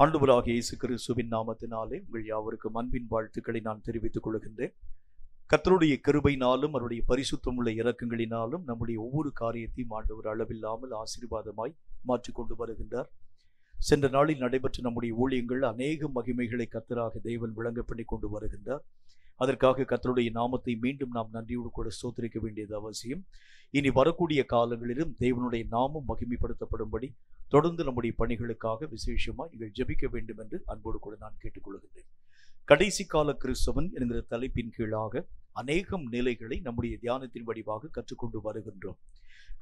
ஆண்டவராகிய இயேசு கிறிஸ்துவின் நாமத்தினாலே உங்கள் யாவருக்கும் அன்பின் வாழ்த்துக்களை நான் தெரிவித்துக் கொள்கின்றேன். கர்த்தருடைய கிருபையினாலும் அவருடைய பரிசுத்தமுள்ள இரக்கங்களினாலும் நம்முடைய ஒவ்வொரு காரியத்தையும் ஆண்டவர் அளவில்லாமல் ஆசீர்வாதமாய் மாற்றிக்கொண்டு வருகின்றார். சென்ற நாளில் நடைபெற்ற நம்முடைய ஊழியங்கள் அநேக மகிமைகளை கர்த்தராக தேவன் விளங்க பண்ணி கொண்டு வருகின்றார். அதற்காக கர்த்தருடைய நாமத்தை மீண்டும் நாம் நன்றியோடு கூட ஸ்தோத்திரிக்க வேண்டியது அவசியம். இனி வரக்கூடிய காலங்களிலும் தேவனுடைய நாமம் மகிமைப்படுத்தப்படும்படி தொடர்ந்து நம்முடைய பணிகளுக்காக விசேஷமாக நீங்கள் ஜெபிக்க வேண்டும் என்று அன்போடு கூட நான் கேட்டுக்கொள்கின்றேன். கடைசி கால கிறிஸ்தவன் என்கிற தலைப்பின் கீழாக அநேகம் நிலைகளை நம்முடைய தியானத்தின் வடிவாக கற்றுக்கொண்டு வருகின்றோம்.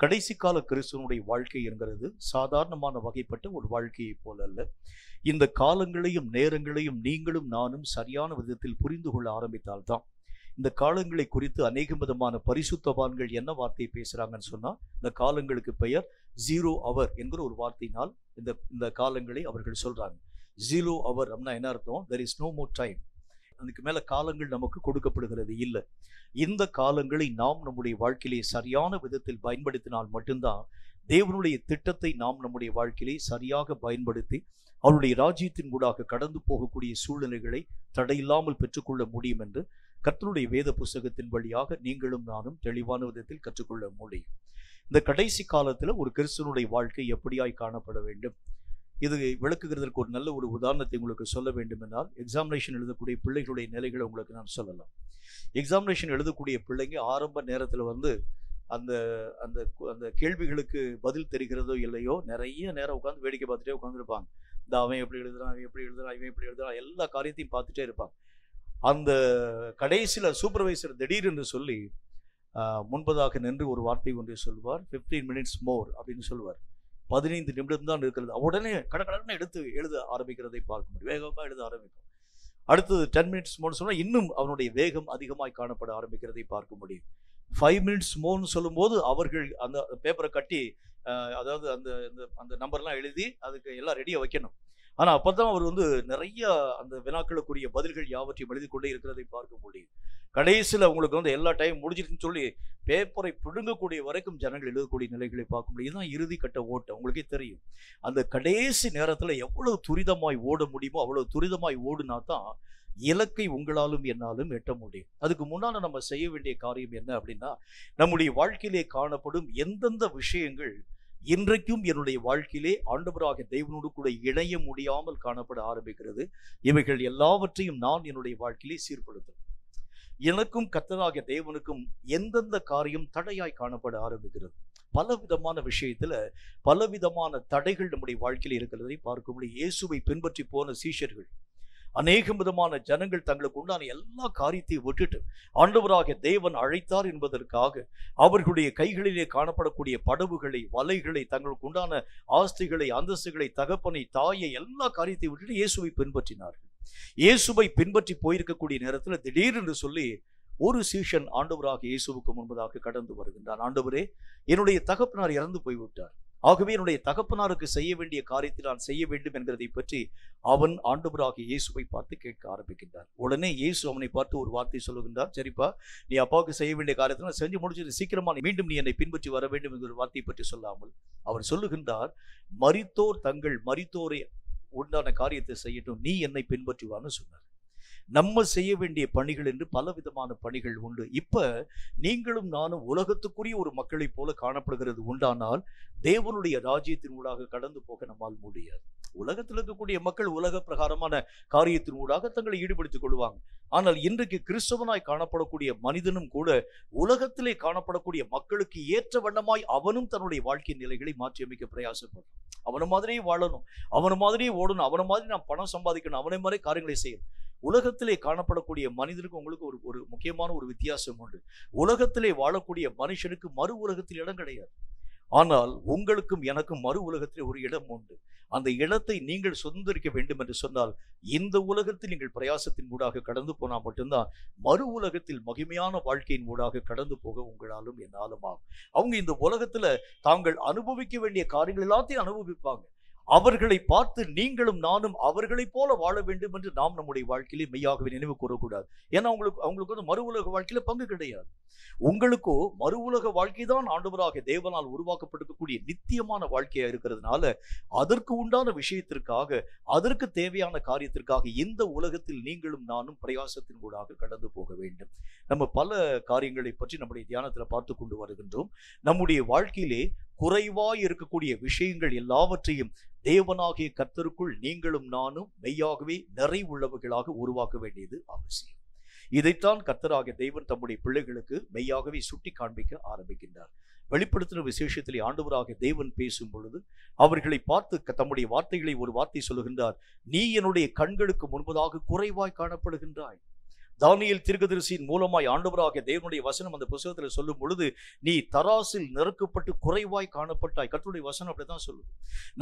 கடைசி கால கிறிஸ்தவனுடைய வாழ்க்கை என்கிறது சாதாரணமான வகைப்பட்ட ஒரு வாழ்க்கையை போல அல்ல. இந்த காலங்களையும் நேரங்களையும் நீங்களும் நானும் சரியான விதத்தில் புரிந்து கொள்ள ஆரம்பித்தால்தான் இந்த காலங்களை குறித்து அநேக விதமான பரிசுத்தவான்கள் என்ன வார்த்தையை பேசுறாங்கன்னு சொன்னா, இந்த காலங்களுக்கு பெயர் 0 hour என்கிற ஒரு வார்த்தையினால் இந்த காலங்களை அவர்கள் சொல்றாங்க. 0 hour அப்படின்னா என்ன அர்த்தம்? there is no more time. அதுக்கு மேல காலங்கள் நமக்கு கொடுக்கப்படுகிறது இல்லை. இந்த காலங்களை நாம் நம்முடைய வாழ்க்கையிலே சரியான விதத்தில் பயன்படுத்தினால் மட்டும்தான் தேவனுடைய திட்டத்தை நாம் நம்முடைய வாழ்க்கையிலே சரியாக பயன்படுத்தி அவருடைய ராஜ்யத்தின் ஊடாக கடந்து போகக்கூடிய சூழ்நிலைகளை தடையில்லாமல் பெற்றுக்கொள்ள முடியும் என்று கர்த்தருடைய வேத புஸ்தகத்தின் வழியாக நீங்களும் நானும் தெளிவான விதத்தில் கற்றுக்கொள்ள முடியும். இந்த கடைசி காலத்துல ஒரு கிறிஸ்தவனுடைய வாழ்க்கை எப்படியாய் காணப்பட வேண்டும், இது விளக்குகிறதற்கு ஒரு நல்ல ஒரு உதாரணத்தை உங்களுக்கு சொல்ல வேண்டும் என்றால், எக்ஸாமினேஷன் எழுதக்கூடிய பிள்ளைகளுடைய நிலைகளை உங்களுக்கு நான் சொல்லலாம். எக்ஸாமினேஷன் எழுதக்கூடிய பிள்ளைங்க ஆரம்ப நேரத்தில் அந்த அந்த அந்த கேள்விகளுக்கு பதில் தெரிகிறதோ இல்லையோ நிறைய நேரம் உட்காந்து வேடிக்கை பார்த்துட்டே உட்காந்துருப்பாங்க. இந்த அவன் எப்படி எழுதுறான், அவன் எப்படி எழுதுறான், இவன் எப்படி எழுதுறான், எல்லா காரியத்தையும் பார்த்துட்டே இருப்பாங்க. அந்த கடைசியில் சூப்பர்வைசர் திடீர்னு சொல்லி முன்பதாக நின்று ஒரு வார்த்தை ஒன்றை சொல்வார். 15 minutes more அப்படின்னு சொல்லுவார். 15 நிமிடம் தான் இருக்கிறது. உடனே கடற்கடன்னு எடுத்து எழுத ஆரம்பிக்கிறதை பார்க்க முடியும். வேகமாக எழுத ஆரம்பிக்கும். அடுத்தது 10 minutes more சொன்னால் இன்னும் அவனுடைய வேகம் அதிகமாய் காணப்பட ஆரம்பிக்கிறதை பார்க்க முடியும். 5 minutes மோர்னு சொல்லும்போது அவர்கள் அந்த பேப்பரை கட்டி அதாவது அந்த அந்த நம்பர்லாம் எழுதி அதுக்கு எல்லாம் ரெடியாக வைக்கணும். ஆனால் அப்போ தான் அவர் நிறைய அந்த வினாக்களுக்குரிய பதில்கள் யாவற்றையும் எழுதி கொண்டே இருக்கிறதை பார்க்க முடியும். கடைசியில் உங்களுக்கு எல்லா டைம் முடிஞ்சிருக்குன்னு சொல்லி பேப்பரை பிடுங்கக்கூடிய வரைக்கும் ஜனங்கள் எழுதக்கூடிய நிலைகளை பார்க்க முடியும். இதுதான் இறுதி கட்ட ஓட்டம். உங்களுக்கே தெரியும், அந்த கடைசி நேரத்தில் எவ்வளவு துரிதமாய் ஓட முடியுமோ அவ்வளவு துரிதமாய் ஓடுனா தான் இலக்கை உங்களாலும் என்னாலும் எட்ட முடியும். அதுக்கு முன்னால் நம்ம செய்ய வேண்டிய காரியம் என்ன அப்படின்னா, நம்முடைய வாழ்க்கையிலே காணப்படும் எந்தெந்த விஷயங்கள் இன்றைக்கும் என்னுடைய வாழ்க்கையிலே ஆண்டவராக தேவனோடு கூட இணைய முடியாமல் காணப்பட ஆரம்பிக்கிறது, இவைகள் எல்லாவற்றையும் நான் என்னுடைய வாழ்க்கையிலே சீர்படுத்தும். எனக்கும் கர்த்தராகிய தேவனுக்கும் எந்தெந்த காரியம் தடையாய் காணப்பட ஆரம்பிக்கிறது. பலவிதமான விஷயத்துல பலவிதமான தடைகள் நம்முடைய வாழ்க்கையில் இருக்கிறதை பார்க்க முடியும். இயேசுவை பின்பற்றி போன சீஷர்கள் அநேக விதமான ஜனங்கள் தங்களுக்கு உண்டான எல்லா காரியத்தையும் விட்டுட்டு ஆண்டவராக தேவன் அழைத்தார் என்பதற்காக அவர்களுடைய கைகளிலே காணப்படக்கூடிய படவுகளை, வலைகளை, தங்களுக்கு உண்டான ஆஸ்திகளை, அந்தஸ்துகளை, தகப்பனை, தாயை, எல்லா காரியத்தையும் விட்டுட்டு இயேசுவை பின்பற்றினார்கள். இயேசுவை பின்பற்றி போயிருக்கக்கூடிய நேரத்தில் திடீரென்று சொல்லி ஒரு சீஷன் ஆண்டவராக இயேசுவுக்கு முன்பதாக கடந்து வருகின்றான். ஆண்டவரே, என்னுடைய தகப்பனார் இறந்து போய்விட்டார். ஆகவே என்னுடைய தகப்பனாருக்கு செய்ய வேண்டிய காரியத்தை நான் செய்ய வேண்டும் என்கிறதை பற்றி அவன் ஆண்டவராக இயேசுவை பார்த்து கேட்க ஆரம்பிக்கின்றார். உடனே இயேசு அவனை பார்த்து ஒரு வார்த்தை சொல்லுகின்றார். சரிப்பா, நீ அப்பாவுக்கு செய்ய வேண்டிய காரியத்தை நான் செஞ்சு முடிச்சது, சீக்கிரமா மீண்டும் நீ என்னை பின்பற்றி வர வேண்டும் என்கிற ஒரு வார்த்தையை பற்றி சொல்லாமல் அவர் சொல்லுகின்றார், மரித்தோர் தங்கள் மரித்தோரை உண்டான காரியத்தை செய்யட்டும், நீ என்னை பின்பற்றுவான்னு சொன்னார். நம்ம செய்ய வேண்டிய பணிகள் என்று பலவிதமான பணிகள் உண்டு. இப்ப நீங்களும் நானும் உலகத்துக்குரிய ஒரு மக்களை போல காணப்படுகிறது உண்டானால் தேவனுடைய ராஜ்யத்தின் ஊடாக கடந்து போக நம்மால் முடியாது. உலகத்தில் இருக்கக்கூடிய மக்கள் உலக பிரகாரமான காரியத்தின் ஊடாக தங்களை ஈடுபடுத்திக் கொள்வாங்க. ஆனால் இன்றைக்கு கிறிஸ்தவனாய் காணப்படக்கூடிய மனிதனும் கூட உலகத்திலே காணப்படக்கூடிய மக்களுக்கு ஏற்ற வண்ணமாய் அவனும் தன்னுடைய வாழ்க்கை நிலைகளை மாற்றி அமைக்க பிரயாசப்படும். அவனை மாதிரியே வாழணும், அவனை மாதிரியே ஓடணும், அவனை மாதிரி நான் பணம் சம்பாதிக்கணும், அவனை மாதிரி காரியங்களை செய்யணும். உலகத்திலே காணப்படக்கூடிய மனிதனுக்கு உங்களுக்கு ஒரு முக்கியமான ஒரு வித்தியாசம் உண்டு. உலகத்திலே வாழக்கூடிய மனுஷனுக்கு மறு உலகத்தில் இடம் கிடையாது. ஆனால் உங்களுக்கும் எனக்கும் மறு உலகத்தில் ஒரு இடம் உண்டு. அந்த இடத்தை நீங்கள் சுதந்திரிக்க வேண்டும் என்று சொன்னால் இந்த உலகத்தில் நீங்கள் பிரயாசத்தின் ஊடாக கடந்து போனால் மட்டும்தான் மறு உலகத்தில் மகிமையான வாழ்க்கையின் ஊடாக கடந்து போக உங்களாலும் என்னாலும் ஆகும். அவங்க இந்த உலகத்துல தாங்கள் அனுபவிக்க வேண்டிய காரியங்கள் எல்லாத்தையும் அனுபவிப்பாங்க. அவர்களை பார்த்து நீங்களும் நானும் அவர்களைப் போல வாழ வேண்டும் என்று நாம் நம்முடைய வாழ்க்கையிலே மெய்யாகவே நினைவு கூறக்கூடாது. ஏன்னா அவங்களுக்கு வந்து மறு உலக வாழ்க்கையில பங்கு கிடையாது. உங்களுக்கோ மறு உலக வாழ்க்கை தான் ஆண்டவராக தேவனால் உருவாக்கப்பட்டிருக்கக்கூடிய நித்தியமான வாழ்க்கையா இருக்கிறதுனால அதற்கு உண்டான விஷயத்திற்காக, அதற்கு தேவையான காரியத்திற்காக இந்த உலகத்தில் நீங்களும் நானும் பிரயாசத்தின் கூடாக கடந்து போக வேண்டும். நம்ம பல காரியங்களை பற்றி நம்முடைய தியானத்துல பார்த்து கொண்டு வருகின்றோம். நம்முடைய வாழ்க்கையிலே குறைவாய் இருக்கக்கூடிய விஷயங்கள் எல்லாவற்றையும் தேவனாகிய கர்த்தருக்குள் நீங்களும் நானும் மெய்யாகவே நிறைவுள்ளவர்களாக உருவாக்க வேண்டியது அவசியம். இதைத்தான் கர்த்தராகிய தேவன் தம்முடைய பிள்ளைகளுக்கு மெய்யாகவே சுட்டி காண்பிக்க ஆரம்பிக்கின்றார். வெளிப்படுத்தின விசேஷத்திலே ஆண்டவராகிய தேவன் பேசும் பொழுது அவர்களை பார்த்து தம்முடைய வார்த்தைகளை ஒரு வார்த்தை சொல்லுகின்றார். நீ என்னுடைய கண்களுக்கு முன்பதாக குறைவாய் காணப்படுகின்றாய். தானியேல் தீர்க்கதரிசியின் மூலமாய் ஆண்டவராகிய தேவனுடைய வசனம் அந்த புத்தகத்தில் சொல்லும் பொழுது, நீ தராசில் நெருக்கப்பட்டு குறைவாய் காணப்பட்டாய். கர்த்தருடைய வசனம் அப்படிதான் சொல்லுது.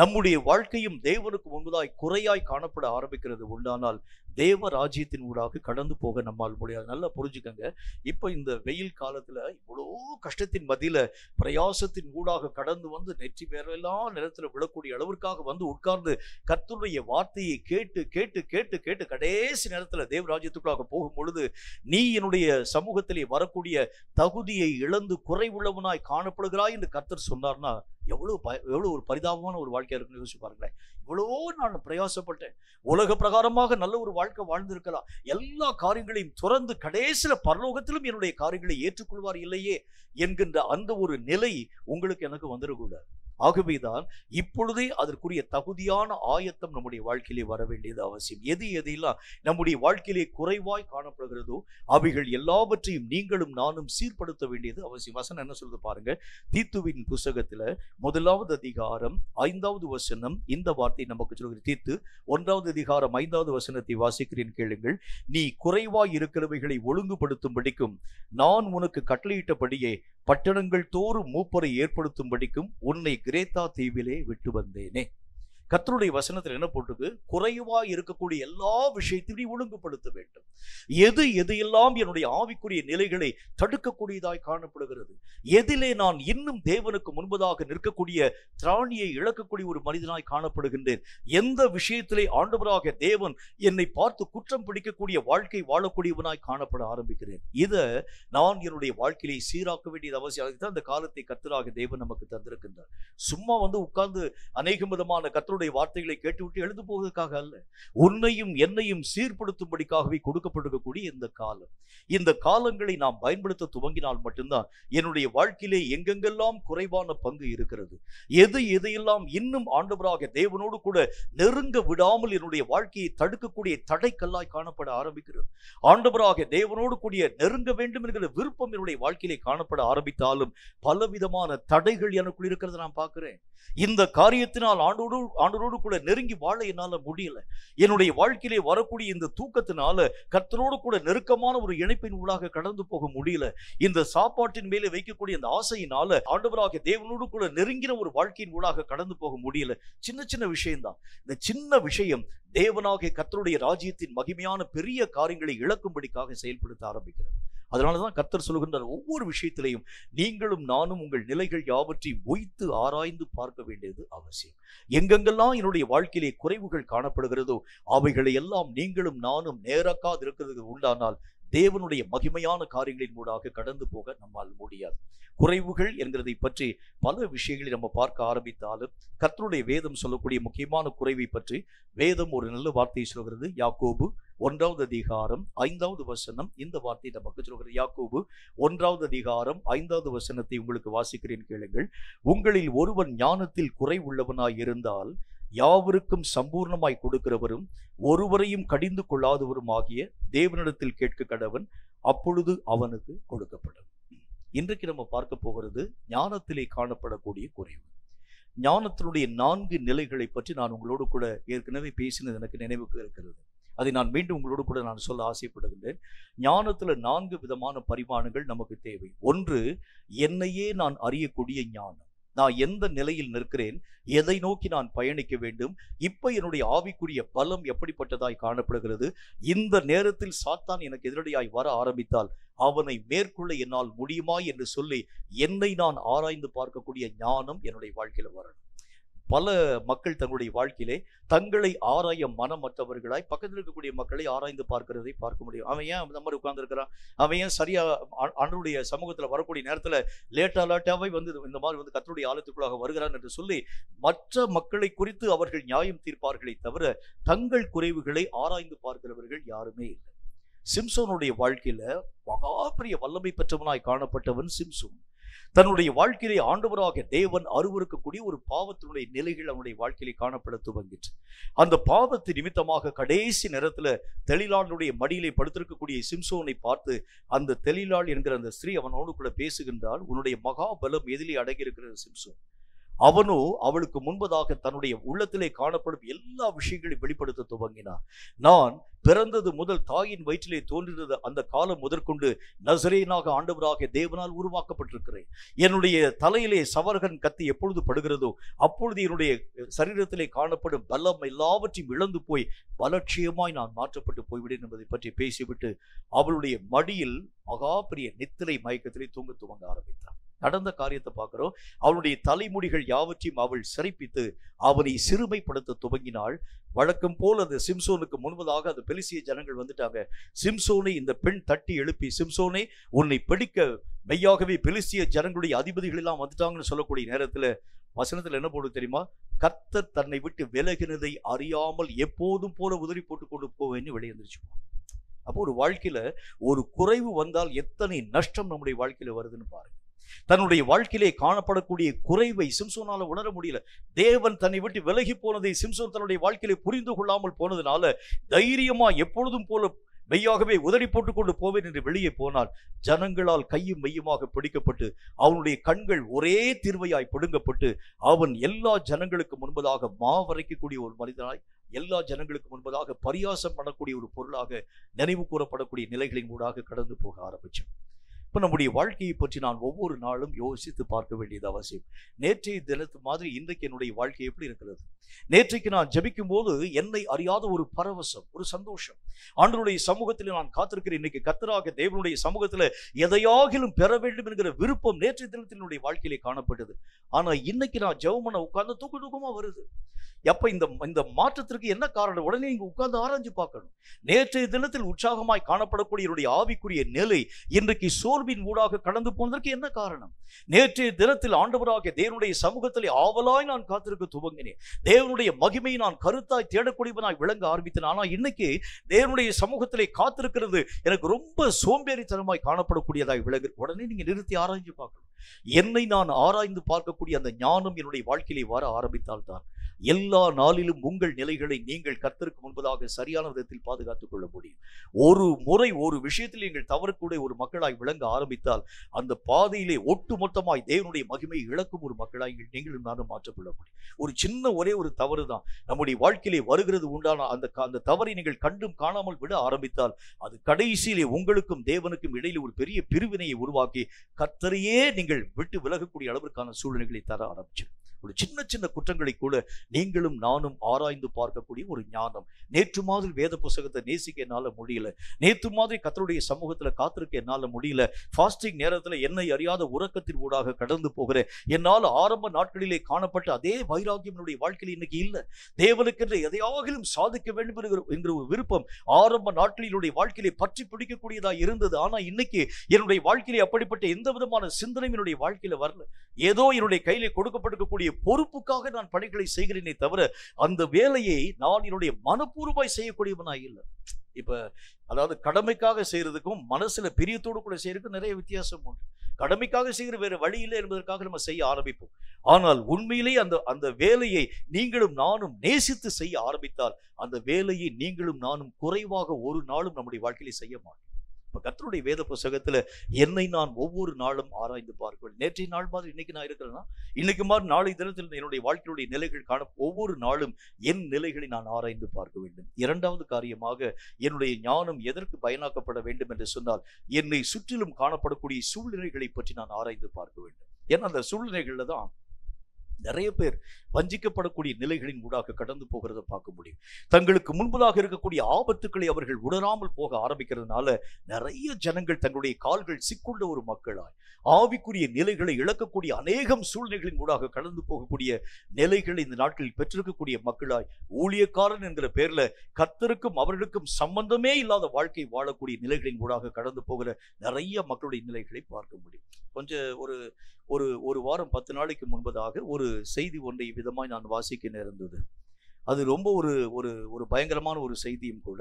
நம்முடைய வாழ்க்கையும் தேவனுக்கு முன்பதாய் குறையாய் காணப்பட ஆரம்பிக்கிறது உண்டானால் தேவ ராஜ்யத்தின் ஊடாக கடந்து போக நம்மால் முடியாது. நல்லா புரிஞ்சுக்கங்க. இப்ப இந்த வெயில் காலத்துல இவ்வளோ கஷ்டத்தின் மத்தியில பிரயாசத்தின் ஊடாக கடந்து வந்து நெற்றி வேறெல்லாம் நிலத்துல விழக்கூடிய அளவிற்காக வந்து உட்கார்ந்து கர்த்தருடைய வார்த்தையை கேட்டு கேட்டு கேட்டு கேட்டு கடைசி நேரத்துல தேவ ராஜ்யத்துக்குள்ளாக போகும் பொழுது, நீ என்னுடைய சமூகத்திலே வரக்கூடிய தகுதியை இழந்து குறைவுள்ளவனாய் காணப்படுகிறாய் என்று கர்த்தர் சொன்னார்னா எவ்வளவு ஒரு பரிதாபமான ஒரு வாழ்க்கையா இருக்குன்னு யோசிச்சு பாருங்களேன். இவ்வளோ நான் பிரயாசப்பட்டேன், உலக பிரகாரமாக நல்ல ஒரு வாழ்க்கை வாழ்ந்திருக்கலாம், எல்லா காரியங்களையும் துறந்து கடைசியில பரலோகத்திலும் என்னுடைய காரியங்களை ஏற்றுக்கொள்வார் இல்லையே என்கின்ற அந்த ஒரு நிலை உங்களுக்கு எனக்கு வந்துடக்கூடாது. ஆகவேதான் இப்பொழுதே அதற்குரிய தகுதியான ஆயத்தம் நம்முடைய வாழ்க்கையிலே வர வேண்டியது அவசியம். எதையெல்லாம் நம்முடைய வாழ்க்கையிலே குறைவாய் காணப்படுகிறதோ அவைகள் எல்லாவற்றையும் நீங்களும் நானும் சீர்படுத்த வேண்டியது அவசியம். வசனம் என்ன சொல்றது பாருங்க. தீத்துவின் புஸ்தகத்துல 1வது அதிகாரம் 5வது வசனம் இந்த வார்த்தை நமக்கு சொல்கிறது. தீத்து 1வது அதிகாரம் 5வது வசனத்தை வாசிக்கிறேன், கேளுங்கள். நீ குறைவாய் இருக்கிறவைகளை ஒழுங்குபடுத்தும்படிக்கும் நான் உனக்கு கட்டளையிட்டபடியே பட்டணங்கள் தோறும் மூப்பரை ஏற்படுத்தும்படிக்கும் உன்னை கிரேத்தா தீவிலே விட்டு வந்தேனே. கர்த்தருடைய வசனத்தில் என்ன போட்டிருக்கு? குறைவாய் இருக்கக்கூடிய எல்லா விஷயத்தையும் ஒழுங்குபடுத்த வேண்டும். எதையெல்லாம் என்னுடைய ஆவிக்குரிய நிலைகளை தடுக்கக்கூடியதாய் காணப்படுகிறது, எதிலே நான் இன்னும் தேவனுக்கு முன்பதாக நிற்கக்கூடிய திராணியை இழக்கக்கூடிய ஒரு மனிதனாய் காணப்படுகின்றேன், எந்த விஷயத்திலே ஆண்டவராக தேவன் என்னை பார்த்து குற்றம் பிடிக்கக்கூடிய வாழ்க்கை வாழக்கூடியவனாய் காணப்பட ஆரம்பிக்கிறேன். இதை நான் என்னுடைய வாழ்க்கையை சீராக்க வேண்டியது அவசியம். அதுதான் இந்த காலத்தை கர்த்தராக தேவன் நமக்கு தந்திருக்கின்றார். சும்மா வந்து உட்கார்ந்து அநேக விதமான கர்த்தருடைய வார்த்தைகளை கேட்டுவிட்டு எழுந்து போவதற்காக அல்ல, உன்னையும் என்னையும் சீர்படுத்தும்படிக்காகவே கொடுக்கப்பட்டிருக்கக்கூடிய இந்த காலங்களை நாம் பயன்படுத்த துவங்கினால் மட்டும்தான் என்னுடைய வாழ்க்கையிலே எங்கெங்கெல்லாம் குறைவான பங்கு இருக்கிறது, எதையெல்லாம் இன்னும் ஆண்டவராக தேவனோடு கூட நெருங்க விடாமல் என்னுடைய வாழ்க்கையை தடுக்கக்கூடிய தடைக்கல்லாய் காணப்பட ஆரம்பிக்கிறது. ஆண்டவராக தேவனோடு கூடிய நெருங்க வேண்டும் என்கிற விருப்பம் என்னுடைய வாழ்க்கையிலே காணப்பட ஆரம்பித்தாலும் பலவிதமான தடைகள் எனக்குள் இருக்கிறத நான் பார்க்கிறேன். இந்த காரியத்தினால் ஆண்டவரோடு கூட நெருங்கி வாழ என்னால முடியல. என்னுடைய வாழ்க்கையிலே வரக்கூடிய இந்த தூக்கத்தினால கர்த்தரோடு கூட நெருக்கமான ஒரு இணைப்பின் ஊடாக கடந்து போக முடியல. இந்த சாப்பாட்டின் மேலே வைக்கக்கூடிய அந்த ஆசையினால ஆண்டவராக தேவனோடு கூட நெருங்கின ஒரு வாழ்க்கையின் ஊடாக கடந்து போக முடியல. சின்ன சின்ன விஷயம்தான். இந்த சின்ன விஷயம் தேவனாகிய கர்த்தருடைய ராஜ்யத்தின் மகிமையான பெரிய காரியங்களை இழக்கும்படிக்காக செயல்படுத்த ஆரம்பிக்கிறது. அதனாலதான் கர்த்தர் சொல்கின்றார், ஒவ்வொரு விஷயத்திலையும் நீங்களும் நானும் உங்கள் நிலைகள் யாவற்றையும் ஒய்த்து ஆராய்ந்து பார்க்க வேண்டியது அவசியம். எங்கெங்கெல்லாம் என்னுடைய வாழ்க்கையிலே குறைவுகள் காணப்படுகிறதோ அவைகளை எல்லாம் நீங்களும் நானும் நேராக்காது இருக்கிறது உண்டானால் தேவனுடைய மகிமையான காரியங்களின் மூடாக கடந்து போக நம்மால் முடியாது. குறைவுகள் என்கிறதை பற்றி பல விஷயங்களை நம்ம பார்க்க ஆரம்பித்தாலும் கர்த்தருடைய வேதம் சொல்லக்கூடிய முக்கியமான குறைவை பற்றி வேதம் ஒரு நல்ல வார்த்தையை சொல்கிறது. யாக்கோபு 1வது அதிகாரம் 5வது வசனம் இந்த வார்த்தை நமக்கு சொல்கிறது. யாக்கோபு 1வது அதிகாரம் 5வது வசனத்தை உங்களுக்கு வாசிக்கிறேன், கேளுங்கள். உங்களில் ஒருவன் ஞானத்தில் குறைவுள்ளவனாய் இருந்தால் யாவருக்கும் சம்பூர்ணமாய் கொடுக்கிறவரும் ஒருவரையும் கடிந்து கொள்ளாதவரும் ஆகிய தேவனிடத்தில் கேட்க கடவன், அப்பொழுது அவனுக்கு கொடுக்கப்படும். இன்றைக்கு நம்ம பார்க்க போகிறது ஞானத்திலே காணப்படக்கூடிய குறைவு. ஞானத்தினுடைய 4 நிலைகளை பற்றி நான் உங்களோடு கூட ஏற்கனவே பேசினது எனக்கு நினைவுக்கு இருக்கிறது. அதை நான் மீண்டும் உங்களோடு கூட நான் சொல்ல ஆசைப்படுகின்றேன். ஞானத்துல 4 விதமான பரிமாணங்கள் நமக்கு தேவை. ஒன்று, என்னையே நான் அறியக்கூடிய ஞானம். நான் எந்த நிலையில் நிற்கிறேன், எதை நோக்கி நான் பயணிக்க வேண்டும், இப்ப என்னுடைய ஆவிக்குரிய பலம் எப்படிப்பட்டதாய் காணப்படுகிறது, இந்த நேரத்தில் சாத்தான் எனக்கு எதிரடியாய் வர ஆரம்பித்தால் அவனை மேற்கொள்ள என்னால் முடியுமா என்று சொல்லி என்னை நான் ஆராய்ந்து பார்க்கக்கூடிய ஞானம் என்னுடைய வாழ்க்கையில வரணும். பல மக்கள் தங்களுடைய வாழ்க்கையிலே தங்களை ஆராய மனமற்றவர்களாய் பக்கத்தில் இருக்கக்கூடிய மக்களை ஆராய்ந்து பார்க்கிறதை பார்க்க முடியும். அவன் ஏன் அந்த மாதிரி உட்கார்ந்துருக்கிறான், அவன் ஏன் சரியா ஆண்டவருடைய சமூகத்தில் வரக்கூடிய நேரத்தில் லேட்டாவே வந்து இந்த மாதிரி வந்து கர்த்தருடைய ஆலயத்துக்குள்ளாக வருகிறான் என்று சொல்லி மற்ற மக்களை குறித்து அவர்கள் நியாயம் தீர்ப்பார்களே தவிர தங்கள் குறைவுகளை ஆராய்ந்து பார்க்கிறவர்கள் யாருமே இல்லை. சிம்சோனுடைய வாழ்க்கையில மகா பெரிய வல்லமை பெற்றவனாய் காணப்பட்டவன் சிம்சோன். தன்னுடைய வாழ்க்கையிலே ஆண்டவராக தேவன் அருவருக்கக்கூடிய ஒரு பாவத்தினுடைய நிலைகள் அவனுடைய வாழ்க்கையிலே காணப்பட துவங்கிற்று. அந்த பாவத்து நிமித்தமாக கடைசி நேரத்துல தெளிலாளுடைய மடியிலே படுத்திருக்கக்கூடிய சிம்சோனை பார்த்து அந்த தெளிலாள் என்கிற அந்த ஸ்திரீ அவனோடு கூட பேசுகின்றால், உன்னுடைய மகா பலம் எதிலே அடங்கி இருக்கிறது சிம்சோன். அவனோ அவளுக்கு முன்பதாக தன்னுடைய உள்ளத்திலே காணப்படும் எல்லா விஷயங்களையும் வெளிப்படுத்த துவங்கினான். நான் பிறந்தது முதல் தாயின் வயிற்றிலே தோன்றினது அந்த காலம் முதற்கொண்டு நசரேயனாக ஆண்டவராக தேவனால் உருவாக்கப்பட்டிருக்கிறேன். என்னுடைய தலையிலே சவரகன் கத்தி எப்பொழுது படுகிறதோ அப்பொழுது என்னுடைய சரீரத்திலே காணப்படும் பலம் எல்லாவற்றையும் இழந்து போய் பலட்சியமாய் நான் மாற்றப்பட்டு போய்விடேன் என்பதை பற்றி பேசிவிட்டு அவளுடைய மடியில் மகா பெரிய நித்திரை மயக்கத்திலே தூங்க துவங்க ஆரம்பித்தான். நடந்த காரியத்தை பார்க்கிறோம். அவனுடைய தலைமுடிகள் யாவற்றையும் அவள் சிறைப்பித்து அவனை சிறுமைப்படுத்த துவங்கினாள். வழக்கம் போல் அந்த சிம்சோனுக்கு முன்பதாக அந்த பெலிசிய ஜனங்கள் வந்துட்டாங்க. சிம்சோனை இந்த பெண் தட்டி எழுப்பி, சிம்சோனை உன்னை பிடிக்க மெய்யாகவே பெலிசிய ஜனங்களுடைய அதிபதிகள் எல்லாம் வந்துட்டாங்கன்னு சொல்லக்கூடிய நேரத்துல வசனத்துல என்ன போடு தெரியுமா, கர்த்தர் தன்னை விட்டு விலகினதை அறியாமல் எப்போதும் போல உதறி போட்டு கொண்டு போவேன்னு வெளியே வந்துருச்சுப்போம். அப்போ ஒரு வாழ்க்கையில ஒரு குறைவு வந்தால் எத்தனை நஷ்டம் நம்முடைய வாழ்க்கையில வருதுன்னு பாருங்க. தன்னுடைய வாழ்க்கையிலே காணப்படக்கூடிய குறைவை சிம்சோனால உணர முடியல. தேவன் தன்னை விட்டு விலகி போனதை சிம்சோன் தன்னுடைய வாழ்க்கையிலே புரிந்து கொள்ளாமல் போனதுனால தைரியமா எப்பொழுதும் போல மெய்யாகவே உதறி போட்டுக் கொண்டு போவேன் என்று வெளியே போனால் ஜனங்களால் கையும் மெய்யுமாக பிடிக்கப்பட்டு அவனுடைய கண்கள் ஒரே தீர்வையாய் பிடுங்கப்பட்டு அவன் எல்லா ஜனங்களுக்கு முன்பதாக மாவரைக்கக்கூடிய ஒரு மனிதனாய், எல்லா ஜனங்களுக்கு முன்பதாக பரியாசம் பண்ணக்கூடிய ஒரு பொருளாக நினைவு கூறப்படக்கூடிய நிலைகளின் ஊடாக கடந்து போக ஆரம்பிச்சான். இப்போ நம்முடைய வாழ்க்கையை பற்றி நான் ஒவ்வொரு நாளும் யோசித்து பார்க்க வேண்டியது அவசியம். நேற்றைய தினத்து மாதிரி இன்றைக்கு என்னுடைய வாழ்க்கை எப்படி இருக்கிறது? நேற்றைக்கு நான் ஜெபிக்கும் போது என்னை அறியாத ஒரு பரவசம், ஒரு சந்தோஷம். ஆண்டவருடைய சமூகத்தில் நான் காத்திருக்கிறேன். இன்னைக்கு கர்த்தராக தேவனுடைய சமூகத்தில் எதையாகிலும் பெற வேண்டும் என்கிற விருப்பம் நேற்றைய தினத்தில் என்னுடைய வாழ்க்கையிலே காணப்பட்டது. ஆனா இன்னைக்கு நான் ஜெபம் பண்ண உட்கார்ந்து தூக்கமா வருது. எப்ப இந்த மாற்றத்திற்கு என்ன காரணம்? உடனே இங்க உட்கார்ந்து ஆராய்ஞ்சு பார்க்கணும். நேற்றைய தினத்தில் உற்சாகமாய் காணப்படக்கூடிய என்னுடைய ஆவிக்குரிய நிலை இன்றைக்கு சோர்வின் ஊடாக கடந்து போனதற்கு என்ன காரணம்? நேற்றைய தினத்தில் ஆண்டவராக தேவனுடைய சமூகத்திலே ஆவலாய் நான் காத்திருக்க துவங்கினேன். தேவனுடைய மகிமையை நான் கருத்தாய் தேடக்கூடியவனாய் விளங்க ஆரம்பித்தேன். ஆனா இன்னைக்கு தேவனுடைய சமூகத்திலே காத்திருக்கிறது எனக்கு ரொம்ப சோம்பேறித்தனமாய் காணப்படக்கூடியதாய் விளங்கு. உடனே நீங்க நிறுத்தி ஆராய்ஞ்சு பார்க்கணும். என்னை நான் ஆராய்ந்து பார்க்கக்கூடிய அந்த ஞானம் என்னுடைய வாழ்க்கையிலே வர ஆரம்பித்தால்தான் எல்லா நாளிலும் உங்கள் நிலைகளை நீங்கள் கர்த்தருக்கு முன்பதாக சரியான விதத்தில் பாதுகாத்துக் கொள்ள முடியும். ஒரு முறை ஒரு விஷயத்தில் நீங்கள் தவறக்கூடிய ஒரு மக்களாய் விளங்க ஆரம்பித்தால் அந்த பாதையிலே ஒட்டுமொத்தமாய் தேவனுடைய மகிமை இழக்கும் ஒரு மக்களாய் நீங்களும் நானும் மாற்றப்பட முடியும். ஒரு சின்ன ஒரே ஒரு தவறு தான் நம்முடைய வாழ்க்கையிலே வருகிறது. உண்டான அந்த தவறை நீங்கள் கண்டும் காணாமல் விட ஆரம்பித்தால் அது கடைசியிலே உங்களுக்கும் தேவனுக்கும் இடையிலே ஒரு பெரிய பிரிவினையை உருவாக்கி கர்த்தரையே நீங்கள் விட்டு விலகக்கூடிய அளவிற்கான சூழ்நிலைகளை தர ஆரம்பிச்சு. ஒரு சின்ன சின்ன குற்றங்களை கூட நீங்களும் நானும் ஆராய்ந்து பார்க்கக்கூடிய ஒரு ஞானம். நேற்று மாதிரி வேத புத்தகத்தை நேசிக்க என்னால முடியல, நேற்று மாதிரி கர்த்தருடைய சமூகத்துல காத்திருக்க என்னால முடியல, ஃபாஸ்டிங் நேரத்துல என்னை அறியாத உறக்கத்தின் ஊடாக கடந்து போகிறேன், என்னால் ஆரம்ப நாட்களிலே காணப்பட்ட அதே வைராகியம் என்னுடைய வாழ்க்கையில் இன்னைக்கு இல்லை, தேவனுக்கென்று எதையாகிலும் சாதிக்க வேண்டும் என்கிற ஒரு விருப்பம் ஆரம்ப நாட்களிலுடைய வாழ்க்கையிலே பற்றி பிடிக்கக்கூடியதா இருந்தது. ஆனா இன்னைக்கு என்னுடைய வாழ்க்கையிலே அப்படிப்பட்ட எந்த விதமான சிந்தனையும் என்னுடைய வாழ்க்கையில வரல. ஏதோ என்னுடைய கையிலே கொடுக்கப்பட்டிருக்கக்கூடிய பொறுப்புக்காக நான் பணிகளை செய்கிறேனே தவிர அந்த வேலையை நான் என்னுடைய மனப்பூர்வமாய் செய்யக்கூடியவனாய் இல்லை. இப்ப அதாவது கடமைக்காக செய்யறதுக்கும் மனசுல பிரியத்தோடு கூட செய்யறதுக்கும் நிறைய வித்தியாசம் உண்டு. கடமைக்காக செய்கிற வேற வழி இல்லை என்பதற்காக நம்ம செய்ய ஆரம்பிப்போம். ஆனால் உண்மையிலேயே அந்த வேலையை நீங்களும் நானும் நேசித்து செய்ய ஆரம்பித்தால் அந்த வேலையை நீங்களும் நானும் குறைவாக ஒரு நாளும் நம்முடைய வாழ்க்கையில செய்ய மாட்டோம். கர்த்தருடைய வேத புத்தகத்துல என்னை நான் ஒவ்வொரு நாளும் ஆராய்ந்து பார்க்கிறேன். நேற்றைய நாள் மாதிரி இன்னைக்கு நான் இருக்கிறேன்னா இன்னைக்கு மாதிரி நாளை தினத்தில் என்னுடைய வாழ்க்கையுடைய நிலைகள் காண ஒவ்வொரு நாளும் என் நிலைகளை நான் ஆராய்ந்து பார்க்க வேண்டும். இரண்டாவது காரியமாக என்னுடைய ஞானம் எதற்கு பயனாக்கப்பட வேண்டும் என்று சொன்னால் என்னை சுற்றிலும் காணப்படக்கூடிய சூழ்நிலைகளை பற்றி நான் ஆராய்ந்து பார்க்க வேண்டும். ஏன்னா அந்த சூழ்நிலைகள்ல தான் நிறைய பேர் வஞ்சிக்கப்படக்கூடிய நிலைகளின் ஊடாக கடந்து போகிறத பார்க்க முடியும். தங்களுக்கு முன்பதாக இருக்கக்கூடிய ஆபத்துக்களை அவர்கள் உணராமல் போக ஆரம்பிக்கிறதுனால நிறைய ஜனங்கள் தங்களுடைய கால்கள் சிக்குண்ட ஒரு மக்களாய் ஆவிக்குரிய நிலைகளை இழக்கக்கூடிய அநேகம் சூழ்நிலைகளின் ஊடாக கடந்து போகக்கூடிய நிலைகளை இந்த நாட்களில் பெற்றிருக்கக்கூடிய மக்களாய் ஊழியக்காரன் என்கிற பேர்ல கர்த்தருக்கும் அவர்களுக்கும் சம்பந்தமே இல்லாத வாழ்க்கை வாழக்கூடிய நிலைகளின் ஊடாக கடந்து போகிற நிறைய மக்களுடைய நிலைகளை பார்க்க முடியும். கொஞ்சம் ஒரு வாரம் 10 நாளைக்கு முன்பதாக ஒரு செய்தி ஒன்றை விதமாய் நான் வாசிக்க நேர்ந்தது. அது ரொம்ப ஒரு பயங்கரமான ஒரு செய்தியும் கூட.